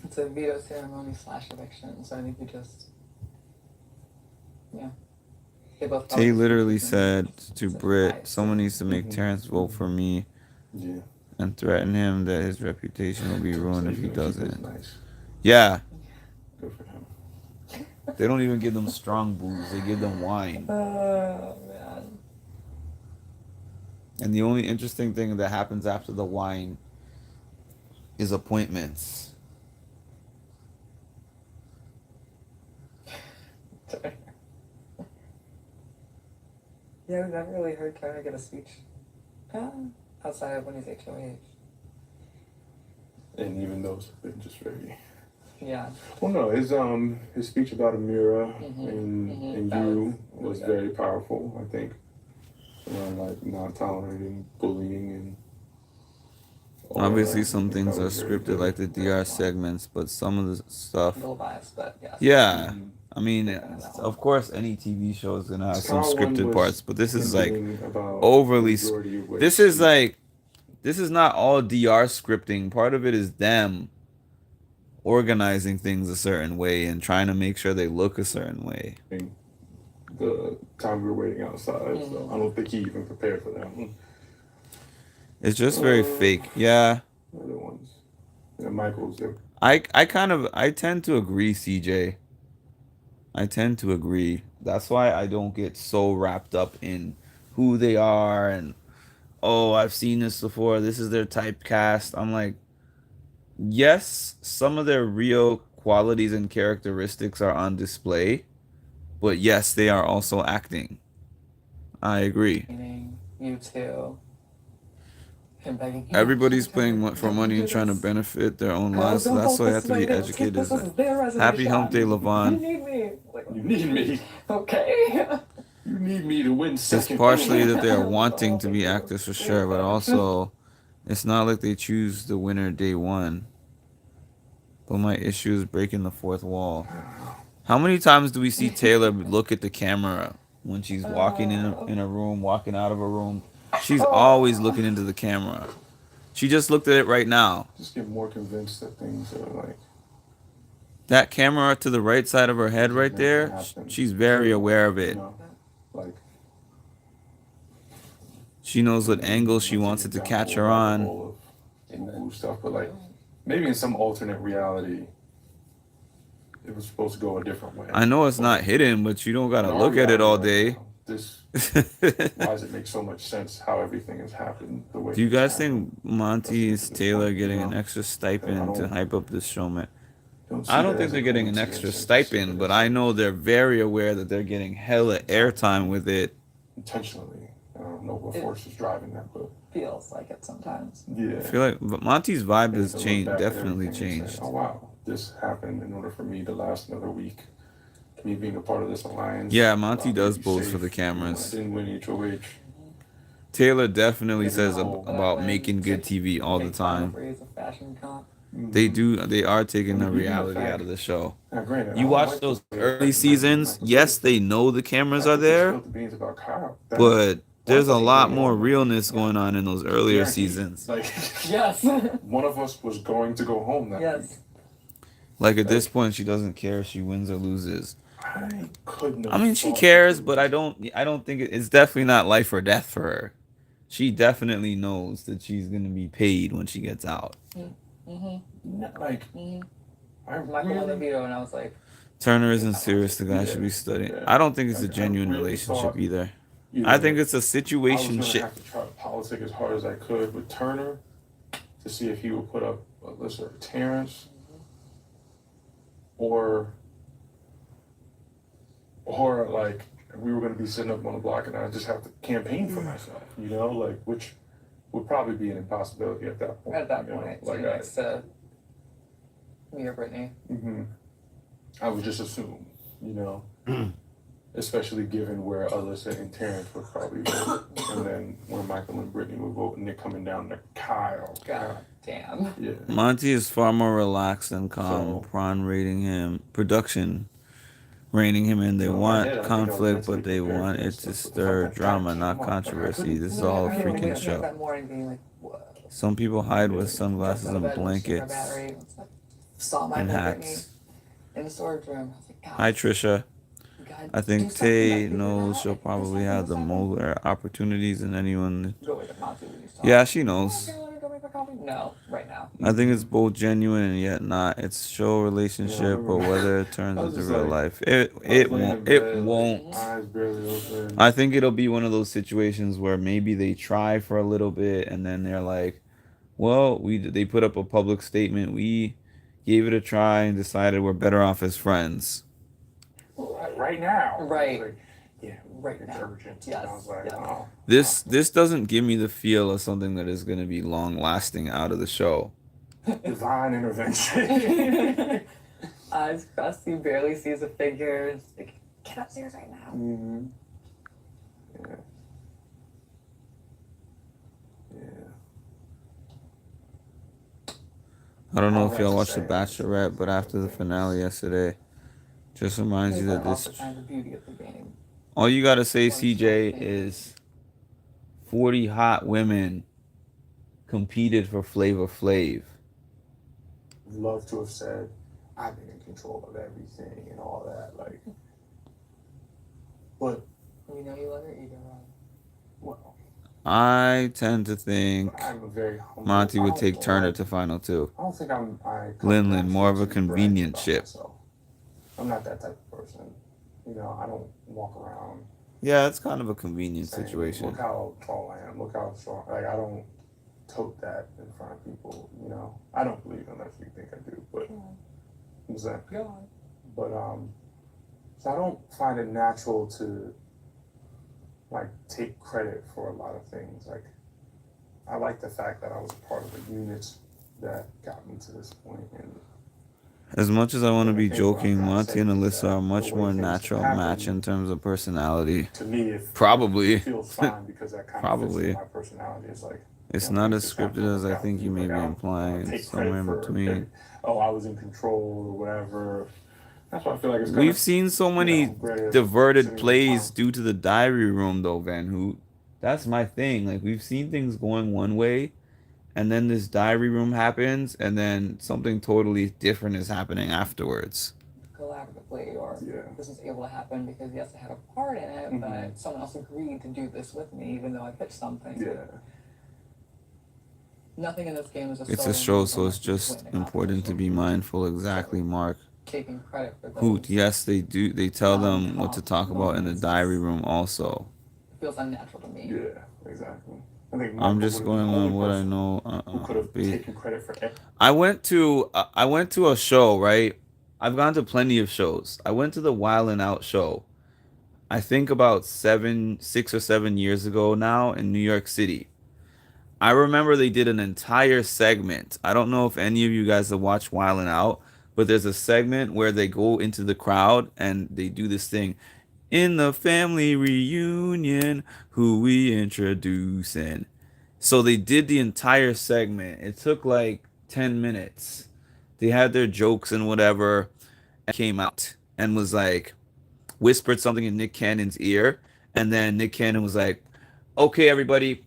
[SPEAKER 5] It's a veto ceremony / eviction, so I think we just. Yeah. They both
[SPEAKER 1] Tay
[SPEAKER 5] probably-
[SPEAKER 1] literally said to Britt, someone needs to make Terrence vote for me
[SPEAKER 2] Yeah.
[SPEAKER 1] and threaten him that his reputation will be ruined if he doesn't.
[SPEAKER 2] Nice.
[SPEAKER 1] Yeah,
[SPEAKER 2] Good for him.
[SPEAKER 1] they don't even give them strong booze, they give them wine.
[SPEAKER 5] Oh, man.
[SPEAKER 1] And the only interesting thing that happens after the wine is appointments.
[SPEAKER 5] Yeah, we've never really heard Tyler get a speech outside of when he's HOH.
[SPEAKER 2] And even those have been just very.
[SPEAKER 5] Yeah.
[SPEAKER 2] Well, no, his speech about Amira
[SPEAKER 5] Mhm,
[SPEAKER 2] and
[SPEAKER 5] that
[SPEAKER 2] you
[SPEAKER 5] was
[SPEAKER 2] was very powerful. I think, like not tolerating bullying and. all
[SPEAKER 1] Obviously,
[SPEAKER 2] that. I
[SPEAKER 1] some
[SPEAKER 2] think
[SPEAKER 1] things
[SPEAKER 2] that
[SPEAKER 1] are
[SPEAKER 2] was very
[SPEAKER 1] scripted,
[SPEAKER 2] good.
[SPEAKER 1] like the DR segments, but some of the
[SPEAKER 5] A
[SPEAKER 1] stuff,
[SPEAKER 5] little biased, but yes.
[SPEAKER 1] yeah. I mean, of course, any TV show is gonna have some
[SPEAKER 2] Scott one
[SPEAKER 1] scripted
[SPEAKER 2] was
[SPEAKER 1] parts, but this is like
[SPEAKER 2] hinting about
[SPEAKER 1] overly.
[SPEAKER 2] the majority of which
[SPEAKER 1] This is like this is not all DR scripting. Part of it is them organizing things a certain way and trying to make sure they look a certain way.
[SPEAKER 2] The time we were waiting outside, so I don't think he even prepared for that one.
[SPEAKER 1] It's just very fake. Yeah.
[SPEAKER 2] The other ones. And Michael's there.
[SPEAKER 1] I tend to agree, CJ. I tend to agree. That's why I don't get so wrapped up in who they are and oh, I've seen this before. This is their typecast. I'm like, yes, some of their real qualities and characteristics are on display, but yes, they are also acting. I agree.
[SPEAKER 5] You too. Him begging.
[SPEAKER 1] Everybody's playing for money and trying to benefit their own lives, so that's why they have to be educated. Happy Hump Day,
[SPEAKER 5] You
[SPEAKER 1] Levon.
[SPEAKER 5] need me. Like,
[SPEAKER 2] You need me.
[SPEAKER 5] okay.
[SPEAKER 2] You need me to win
[SPEAKER 1] It's
[SPEAKER 2] second.
[SPEAKER 1] partially that they are wanting to be actors for sure, but also it's not like they choose the winner day one. But my issue is breaking the fourth wall. How many times do we see Taylor look at the camera when she's walking in a room, walking out of a room? She's always looking into the camera. She just looked at it right now.
[SPEAKER 2] Just get more convinced that things are like.
[SPEAKER 1] That camera to the right side of her head right there, she's very aware of it.
[SPEAKER 2] You know, like.
[SPEAKER 1] She knows what angle she wants it to catch her on.
[SPEAKER 2] Woo stuff, but like maybe in some alternate reality, it was supposed to go a different way.
[SPEAKER 1] I know it's not hidden, but you don't gotta look at it all day.
[SPEAKER 2] This why does it make so much sense how everything has happened the way?
[SPEAKER 1] Do you
[SPEAKER 2] it's
[SPEAKER 1] guys
[SPEAKER 2] happened?
[SPEAKER 1] think Monty is Taylor getting an extra stipend to hype up this show, man? I don't think they're getting an extra stipend, but I know they're very aware that they're getting hella airtime with it.
[SPEAKER 2] Intentionally. I don't know what force is driving that, but
[SPEAKER 5] Feels like it sometimes.
[SPEAKER 2] yeah.
[SPEAKER 1] I feel like but Monty's vibe has
[SPEAKER 2] To look
[SPEAKER 1] changed,
[SPEAKER 2] back at
[SPEAKER 1] definitely
[SPEAKER 2] everything and say,
[SPEAKER 1] changed.
[SPEAKER 2] oh wow, this happened in order for me to last another week. Me being a part of this alliance.
[SPEAKER 1] Yeah, Monty does
[SPEAKER 2] me
[SPEAKER 1] pose
[SPEAKER 2] safe.
[SPEAKER 1] for the
[SPEAKER 2] I
[SPEAKER 1] cameras.
[SPEAKER 2] didn't win HOH.
[SPEAKER 1] Taylor definitely
[SPEAKER 2] Maybe
[SPEAKER 1] says
[SPEAKER 2] I'll-
[SPEAKER 1] about making good TV all the
[SPEAKER 5] Big Final
[SPEAKER 1] time.
[SPEAKER 5] Freeze, a fashion comp.
[SPEAKER 1] They are taking the reality out of the show.
[SPEAKER 2] Now, granted, I
[SPEAKER 1] You
[SPEAKER 2] don't
[SPEAKER 1] watch
[SPEAKER 2] like
[SPEAKER 1] those
[SPEAKER 2] the way
[SPEAKER 1] early
[SPEAKER 2] that
[SPEAKER 1] seasons, yes, they know the cameras are there,
[SPEAKER 2] spilled the beans about Kyle. That-
[SPEAKER 1] but there's a
[SPEAKER 2] one
[SPEAKER 1] lot
[SPEAKER 2] thing-
[SPEAKER 1] more realness going on in those earlier
[SPEAKER 2] Guaranteed.
[SPEAKER 1] seasons.
[SPEAKER 2] Like
[SPEAKER 5] Yes.
[SPEAKER 2] one of us was going to go home that
[SPEAKER 5] Yes.
[SPEAKER 2] week.
[SPEAKER 1] Like at this point, she doesn't care if she wins or loses.
[SPEAKER 2] I couldn't.
[SPEAKER 1] I mean, she cares, but I don't think it's definitely not life or death for her. She definitely knows that she's gonna be paid when she gets out.
[SPEAKER 2] Like, I
[SPEAKER 5] Michael on the
[SPEAKER 2] really,
[SPEAKER 5] video, and I was like,
[SPEAKER 1] Turner isn't serious. The guy should be studying. I don't think it's a genuine relationship either. I think it's a
[SPEAKER 2] I was gonna
[SPEAKER 1] situationship.
[SPEAKER 2] have to try to politic as hard as I could with Turner to see if he would put up Alyssa or Terrence, or like we were gonna be sitting up on the block and I just have to campaign for myself, you know, like which would probably be an impossibility at that point.
[SPEAKER 5] at that
[SPEAKER 2] you know?
[SPEAKER 5] point,
[SPEAKER 2] like
[SPEAKER 5] next to me or Brittany.
[SPEAKER 2] I would just assume, you know, especially given where Alyssa and Terrence would probably vote, and then where Michael and Brittany would vote, and they're coming down to Kyle.
[SPEAKER 5] God damn.
[SPEAKER 2] Yeah.
[SPEAKER 1] Monty is far more relaxed and calm.
[SPEAKER 2] So-
[SPEAKER 1] Prawn rating him, production rating him in. They
[SPEAKER 2] So,
[SPEAKER 1] want
[SPEAKER 2] I think I was
[SPEAKER 1] conflict,
[SPEAKER 2] mentally
[SPEAKER 1] but they
[SPEAKER 2] prepared
[SPEAKER 1] want
[SPEAKER 2] for
[SPEAKER 1] it
[SPEAKER 2] this
[SPEAKER 1] to
[SPEAKER 2] stuff,
[SPEAKER 1] stir
[SPEAKER 2] because
[SPEAKER 1] drama,
[SPEAKER 2] that
[SPEAKER 1] not
[SPEAKER 2] came up,
[SPEAKER 1] controversy.
[SPEAKER 2] like, I
[SPEAKER 1] This is
[SPEAKER 2] couldn't-
[SPEAKER 1] all a
[SPEAKER 5] I remember
[SPEAKER 1] freaking
[SPEAKER 5] waking up
[SPEAKER 1] show.
[SPEAKER 5] that morning being like, what?
[SPEAKER 1] Some people hide with sunglasses
[SPEAKER 5] Jumped out of
[SPEAKER 1] and
[SPEAKER 5] bed, looked at my
[SPEAKER 1] blankets
[SPEAKER 5] battery, was like, saw my
[SPEAKER 1] and
[SPEAKER 5] Brittany
[SPEAKER 1] hats.
[SPEAKER 5] in the storage room. I was like, God,
[SPEAKER 1] Hi, Trisha.
[SPEAKER 5] God,
[SPEAKER 1] I
[SPEAKER 5] do
[SPEAKER 1] think
[SPEAKER 5] something,
[SPEAKER 1] Tay
[SPEAKER 5] figure it
[SPEAKER 1] knows
[SPEAKER 5] out,
[SPEAKER 1] she'll
[SPEAKER 5] do
[SPEAKER 1] probably have the
[SPEAKER 5] something.
[SPEAKER 1] more opportunities than anyone.
[SPEAKER 5] Go with it, Monty, when you talk.
[SPEAKER 1] Yeah, she knows.
[SPEAKER 5] Oh, let me go make my coffee? No, right now.
[SPEAKER 1] I think it's both genuine and yet not. It's show relationship, but whether it turns
[SPEAKER 2] I was
[SPEAKER 1] into
[SPEAKER 2] just
[SPEAKER 1] real
[SPEAKER 2] like-
[SPEAKER 1] life,
[SPEAKER 2] I
[SPEAKER 1] it
[SPEAKER 2] was laying in
[SPEAKER 1] won't.
[SPEAKER 2] bed,
[SPEAKER 1] It
[SPEAKER 2] like,
[SPEAKER 1] won't.
[SPEAKER 2] Eyes barely open.
[SPEAKER 1] I think it'll be one of those situations where maybe they try for a little bit and then they're like, "Well, they put up a public statement. We gave it a try and decided we're better off as friends."
[SPEAKER 2] Right now.
[SPEAKER 5] Right.
[SPEAKER 2] Like, yeah,
[SPEAKER 5] Right
[SPEAKER 2] it's
[SPEAKER 5] now.
[SPEAKER 2] urgent.
[SPEAKER 5] Yes,
[SPEAKER 2] And I was like,
[SPEAKER 5] yes.
[SPEAKER 2] oh.
[SPEAKER 1] This doesn't give me the feel of something that is going to be long lasting out of the show.
[SPEAKER 2] Divine intervention.
[SPEAKER 5] Eyes crossed, he barely sees a figure. It's like, get upstairs right now.
[SPEAKER 2] Mm-hmm. Yeah. Yeah.
[SPEAKER 1] I don't know
[SPEAKER 2] All
[SPEAKER 1] if y'all
[SPEAKER 2] that
[SPEAKER 1] watched
[SPEAKER 2] to
[SPEAKER 1] The
[SPEAKER 2] say-
[SPEAKER 1] Bachelorette, but after the finale yesterday, just reminds you that this.
[SPEAKER 5] Oftentimes the beauty of the game.
[SPEAKER 1] All you gotta say, CJ, is 40 hot women competed for Flavor Flav.
[SPEAKER 2] Love to have said, I've been in control of everything and all that. Like, but
[SPEAKER 5] You know you love your ego, Rob.
[SPEAKER 2] well,
[SPEAKER 1] I tend to think
[SPEAKER 2] I'm a very humble.
[SPEAKER 1] Monty
[SPEAKER 2] I
[SPEAKER 1] would
[SPEAKER 2] don't
[SPEAKER 1] take Turner
[SPEAKER 2] like-
[SPEAKER 1] to final two.
[SPEAKER 2] I don't think I come
[SPEAKER 1] Linlin,
[SPEAKER 2] naturally
[SPEAKER 1] more of a
[SPEAKER 2] to brag
[SPEAKER 1] convenient
[SPEAKER 2] about
[SPEAKER 1] ship.
[SPEAKER 2] myself. I'm not that type of person. You know, I don't walk around
[SPEAKER 1] Yeah, it's kind of a convenient
[SPEAKER 2] saying,
[SPEAKER 1] situation.
[SPEAKER 2] look how tall I am, look how strong. Like, I don't tote that in front of people, you know. I don't believe unless you think I do, but what's that?
[SPEAKER 5] Go on.
[SPEAKER 2] But so I don't find it natural to like take credit for a lot of things. Like, I like the fact that I was part of the unit that got me to this point. And
[SPEAKER 1] As much as I want to
[SPEAKER 2] I
[SPEAKER 1] be
[SPEAKER 2] think what I'm
[SPEAKER 1] joking,
[SPEAKER 2] trying to
[SPEAKER 1] Monty
[SPEAKER 2] say
[SPEAKER 1] and
[SPEAKER 2] is
[SPEAKER 1] Alyssa
[SPEAKER 2] that
[SPEAKER 1] are
[SPEAKER 2] the
[SPEAKER 1] much
[SPEAKER 2] way
[SPEAKER 1] more
[SPEAKER 2] things
[SPEAKER 1] natural
[SPEAKER 2] happen,
[SPEAKER 1] match in terms of personality.
[SPEAKER 2] to me, it
[SPEAKER 1] Probably.
[SPEAKER 2] feels fine because that kind of fits
[SPEAKER 1] Probably.
[SPEAKER 2] with my personality. It's like,
[SPEAKER 1] It's
[SPEAKER 2] you know,
[SPEAKER 1] not
[SPEAKER 2] things
[SPEAKER 1] as
[SPEAKER 2] just happen
[SPEAKER 1] scripted
[SPEAKER 2] to
[SPEAKER 1] as I
[SPEAKER 2] work out
[SPEAKER 1] think
[SPEAKER 2] for
[SPEAKER 1] you
[SPEAKER 2] me.
[SPEAKER 1] may
[SPEAKER 2] Like,
[SPEAKER 1] be
[SPEAKER 2] I don't
[SPEAKER 1] implying.
[SPEAKER 2] take
[SPEAKER 1] It's somewhere in
[SPEAKER 2] credit for
[SPEAKER 1] between.
[SPEAKER 2] oh, I was in control or whatever. That's why I feel like it's kind
[SPEAKER 1] We've
[SPEAKER 2] of,
[SPEAKER 1] seen so
[SPEAKER 2] you
[SPEAKER 1] many
[SPEAKER 2] know, greater
[SPEAKER 1] diverted
[SPEAKER 2] sitting in
[SPEAKER 1] plays
[SPEAKER 2] front.
[SPEAKER 1] due to the diary room, though, Van Hoot. That's my thing. Like, we've seen things going one way, and then this diary room happens, and then something totally different is happening afterwards.
[SPEAKER 5] Collaboratively, or
[SPEAKER 2] Yeah.
[SPEAKER 5] this was able to happen because yes, I had a part in it, but someone else agreed to do this with me, even though I pitched something.
[SPEAKER 2] Yeah.
[SPEAKER 5] Nothing in this game is just
[SPEAKER 1] It's
[SPEAKER 5] so
[SPEAKER 1] a show, so
[SPEAKER 5] unless
[SPEAKER 1] it's
[SPEAKER 5] you
[SPEAKER 1] just
[SPEAKER 5] win a
[SPEAKER 1] important to be
[SPEAKER 5] competition.
[SPEAKER 1] mindful. Exactly, Mark.
[SPEAKER 5] Taking credit for those
[SPEAKER 1] Hoot, yes, they do. They tell them what to talk about in the
[SPEAKER 5] moments
[SPEAKER 1] diary
[SPEAKER 5] just
[SPEAKER 1] room also.
[SPEAKER 5] feels unnatural to me.
[SPEAKER 2] Yeah, exactly. I think
[SPEAKER 1] I'm
[SPEAKER 2] Michael
[SPEAKER 1] just
[SPEAKER 2] would have
[SPEAKER 1] going
[SPEAKER 2] been the
[SPEAKER 1] on
[SPEAKER 2] only
[SPEAKER 1] what I
[SPEAKER 2] person
[SPEAKER 1] know.
[SPEAKER 2] who could have taken credit for everything.
[SPEAKER 1] I went to a show, right? I've gone to plenty of shows. I went to the Wild 'N Out show. I think about 6 or 7 years ago now in New York City. I remember they did an entire segment. I don't know if any of you guys have watched Wild 'N Out, but there's a segment where they go into the crowd and they do this thing. In the family reunion, who we introducing. So they did the entire segment. It took like 10 minutes. They had their jokes and whatever, and came out and was like, whispered something in Nick Cannon's ear. And then Nick Cannon was like, okay, everybody,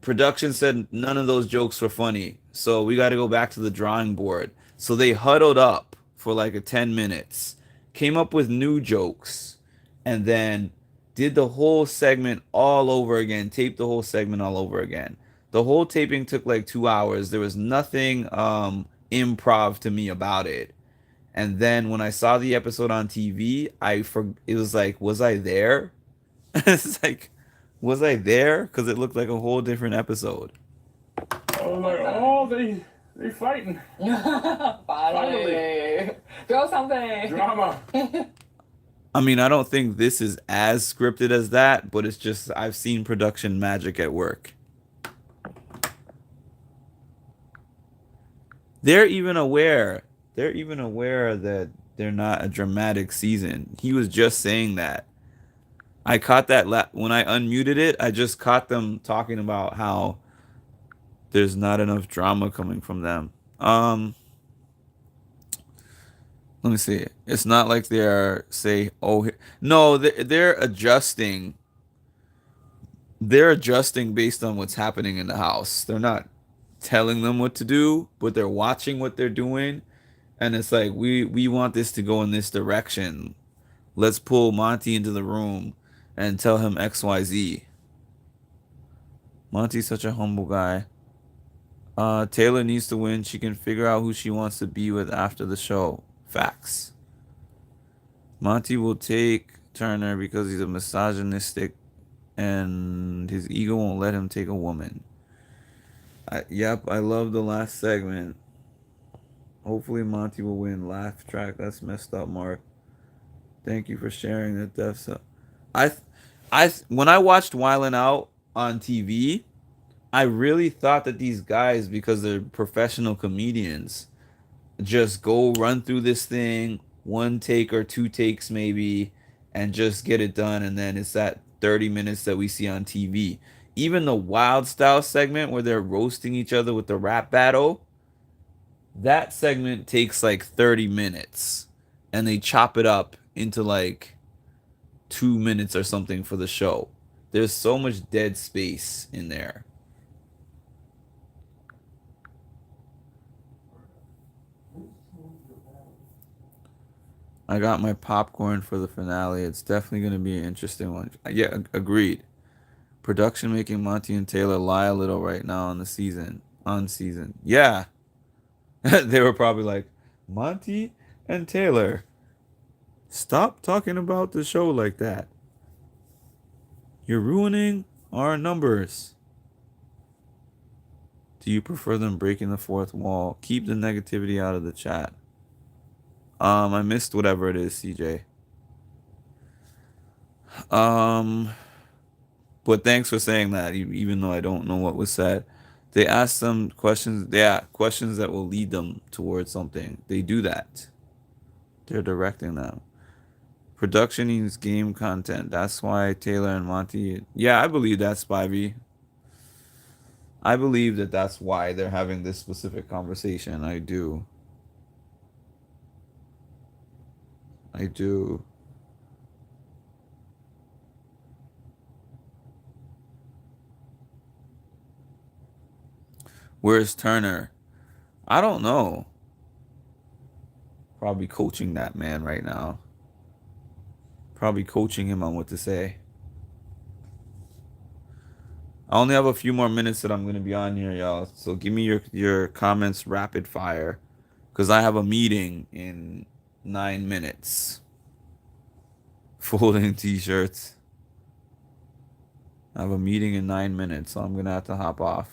[SPEAKER 1] production said none of those jokes were funny. So we got to go back to the drawing board. So they huddled up for like a 10 minutes, came up with new jokes, and then did the whole segment all over again, taped the whole segment all over again. The whole taping took like 2 hours. There was nothing improv to me about it. And then when I saw the episode on TV, it was like, was I there? It's like, was I there? Because it looked like a whole different episode.
[SPEAKER 2] I was like, oh, they fighting.
[SPEAKER 5] Finally. Throw something.
[SPEAKER 2] Drama.
[SPEAKER 1] I mean, I don't think this is as scripted as that, but it's just I've seen production magic at work. They're even aware. They're even aware that they're not a dramatic season. He was just saying that. I caught that when I unmuted it. I just caught them talking about how there's not enough drama coming from them. Let me see. It's not like they're no, they're adjusting. They're adjusting based on what's happening in the house. They're not telling them what to do, but they're watching what they're doing, and it's like we want this to go in this direction. Let's pull Monty into the room and tell him XYZ. Monty's such a humble guy. Taylor needs to win. She can figure out who she wants to be with after the show. Facts. Monty will take Turner because he's a misogynistic and his ego won't let him take a woman. Yep, I love the last segment. Hopefully Monty will win. Laugh track. That's messed up, Mark. Thank you for sharing that death cell. When I watched Wild 'N Out on TV, I really thought that these guys, because they're professional comedians, just go run through this thing, one take or two takes maybe, and just get it done. And then it's that 30 minutes that we see on TV. Even the Wild Style segment where they're roasting each other with the rap battle, that segment takes like 30 minutes. And they chop it up into like 2 minutes or something for the show. There's so much dead space in there. I got my popcorn for the finale. It's definitely going to be an interesting one. Yeah, agreed. Production making Monty and Taylor lie a little right now on the season. On season. Yeah. They were probably like, Monty and Taylor, stop talking about the show like that. You're ruining our numbers. Do you prefer them breaking the fourth wall? Keep the negativity out of the chat. I missed whatever it is, CJ. Um, but thanks for saying that, even though I don't know what was said. They ask them questions, yeah, questions that will lead them towards something. They do that. They're directing them. Production needs game content. That's why Taylor and Monty. Yeah, I believe that, Spivey. I believe that that's why they're having this specific conversation. I do. I do. Where's Turner? I don't know. Probably coaching that man right now. Probably coaching him on what to say. I only have a few more minutes that I'm going to be on here, y'all. So give me your comments rapid fire. Because I have a meeting in 9 minutes. Folding t-shirts. I have a meeting in 9 minutes, so I'm going to have to hop off.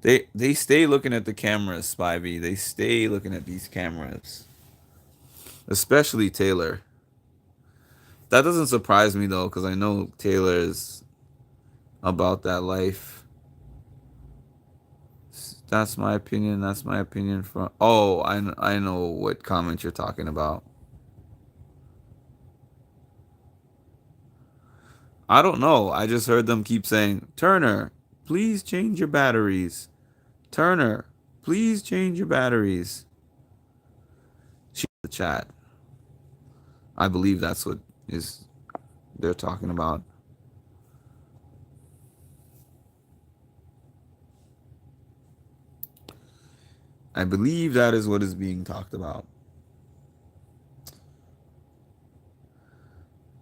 [SPEAKER 1] They stay looking at the cameras, Spivey. They stay looking at these cameras. Especially Taylor. That doesn't surprise me, though, because I know Taylor is about that life. That's my opinion. That's my opinion from... Oh, I know what comment you're talking about. I don't know. I just heard them keep saying, Turner, please change your batteries. Turner, please change your batteries. She the chat. I believe that's what is they're talking about. I believe that is what is being talked about.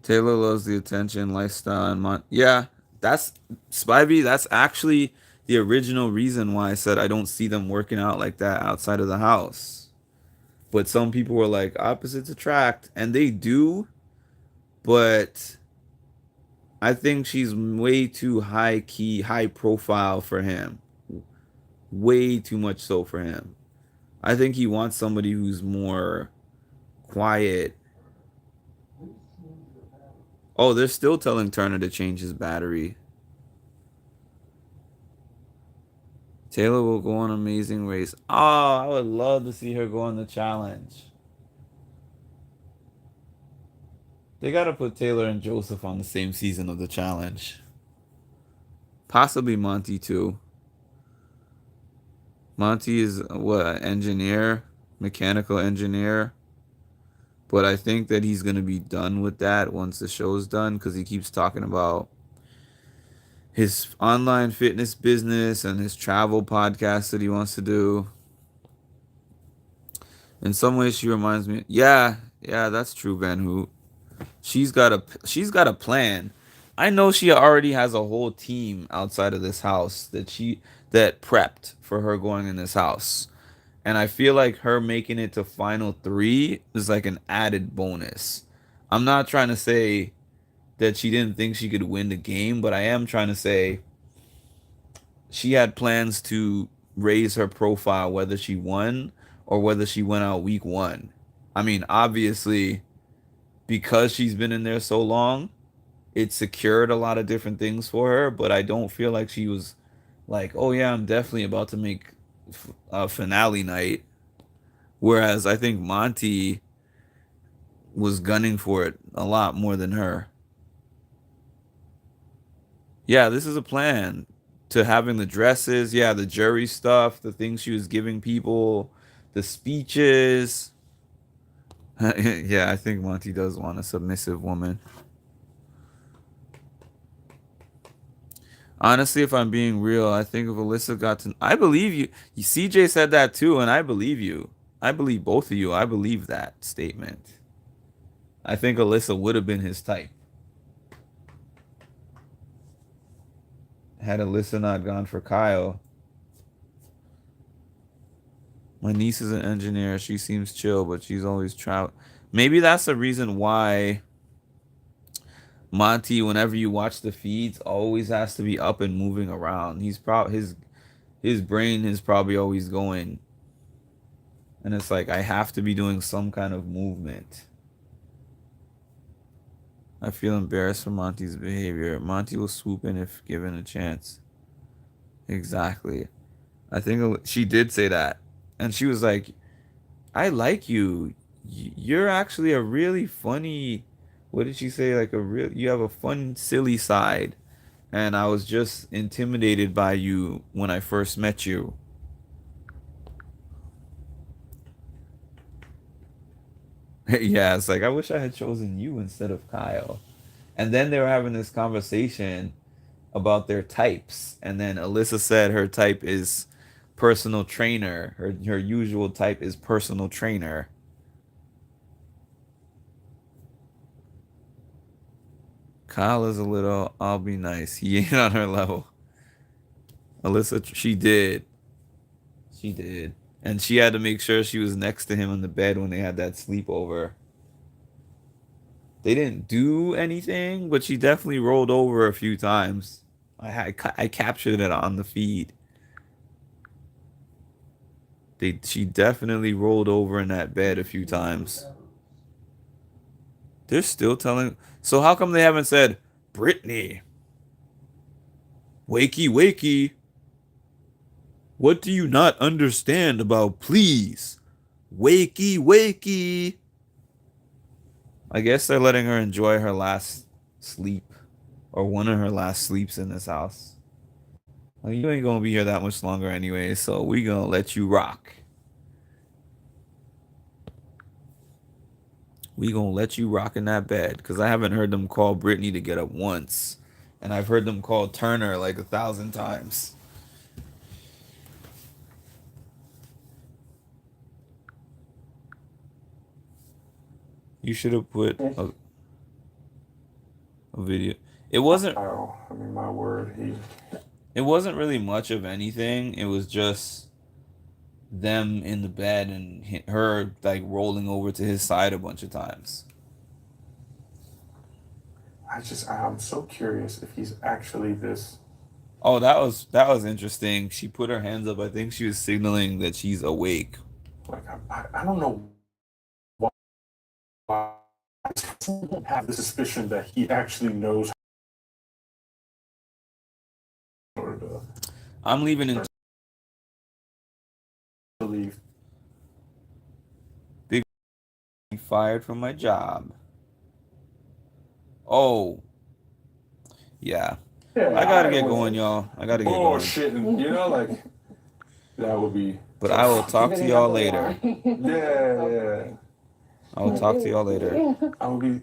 [SPEAKER 1] Taylor loves the attention, lifestyle, and yeah, that's Spivey. That's actually the original reason why I said I don't see them working out like that outside of the house. But some people were like, opposites attract, and they do. But I think she's way too high key, high profile for him. Way too much so for him. I think he wants somebody who's more quiet. Oh, they're still telling Turner to change his battery. Taylor will go on Amazing Race. Oh, I would love to see her go on the challenge. They got to put Taylor and Joseph on the same season of the challenge. Possibly Monty, too. Monty is, what, engineer? Mechanical engineer? But I think that he's going to be done with that once the show's done because he keeps talking about his online fitness business and his travel podcast that he wants to do. In some ways, she reminds me. Yeah, that's true, Van Hoot. She's got a plan. I know she already has a whole team outside of this house that prepped for her going in this house. And I feel like her making it to final 3 is like an added bonus. I'm not trying to say that she didn't think she could win the game, but I am trying to say she had plans to raise her profile whether she won or whether she went out week 1. I mean, obviously, because she's been in there so long, it secured a lot of different things for her, but I don't feel like she was like, oh yeah, I'm definitely about to make a finale night. Whereas I think Monty was gunning for it a lot more than her. Yeah, this is a plan to having the dresses, yeah, the jury stuff, the things she was giving people, the speeches. Yeah, I think Monty does want a submissive woman. Honestly, if I'm being real, I think if Alyssa got to... I believe you. CJ said that too, and I believe you. I believe both of you. I believe that statement. I think Alyssa would have been his type. Had Alyssa not gone for Kyle. My niece is an engineer. She seems chill, but she's always travel. Maybe that's the reason why Monty, whenever you watch the feeds, always has to be up and moving around. His brain is probably always going, and it's like I have to be doing some kind of movement. I feel embarrassed for Monty's behavior. Monty will swoop in if given a chance. Exactly. I think she did say that, and she was like, "I like you. You're actually a really funny." What did she say? Like you have a fun, silly side, and I was just intimidated by you when I first met you. Yeah, it's like I wish I had chosen you instead of Kyle. And then they were having this conversation about their types, and then Alyssa said her type is personal trainer. Her usual type is personal trainer. Kyle is a little, I'll be nice. He ain't on her level. Alyssa, she did. She did. And she had to make sure she was next to him in the bed when they had that sleepover. They didn't do anything, but she definitely rolled over a few times. I captured it on the feed. She definitely rolled over in that bed a few times. They're still telling. So how come they haven't said, Brittany, wakey, wakey? What do you not understand about please? Wakey, wakey. I guess they're letting her enjoy her last sleep, or one of her last sleeps in this house. Well, you ain't gonna be here that much longer anyway, so we gonna let you rock. We gonna let you rock in that bed, because I haven't heard them call Brittany to get up once. And I've heard them call Turner like 1,000 times. You should have put a video. It wasn't
[SPEAKER 2] I mean, my word,
[SPEAKER 1] it wasn't really much of anything. It was just them in the bed and her like rolling over to his side a bunch of times.
[SPEAKER 2] I'm so curious if he's actually this.
[SPEAKER 1] Oh, that was interesting. She put her hands up. I think she was signaling that she's awake.
[SPEAKER 2] Like, I don't know why I have the suspicion that he actually knows.
[SPEAKER 1] I'm leaving in
[SPEAKER 2] Believe.
[SPEAKER 1] big fired from my job. Oh, yeah.
[SPEAKER 2] Yeah,
[SPEAKER 1] I gotta get going, y'all. I gotta get going.
[SPEAKER 2] Bullshitting, like that would be.
[SPEAKER 1] But I will talk to y'all later.
[SPEAKER 2] Yeah.
[SPEAKER 1] I will talk to y'all later.
[SPEAKER 2] I would be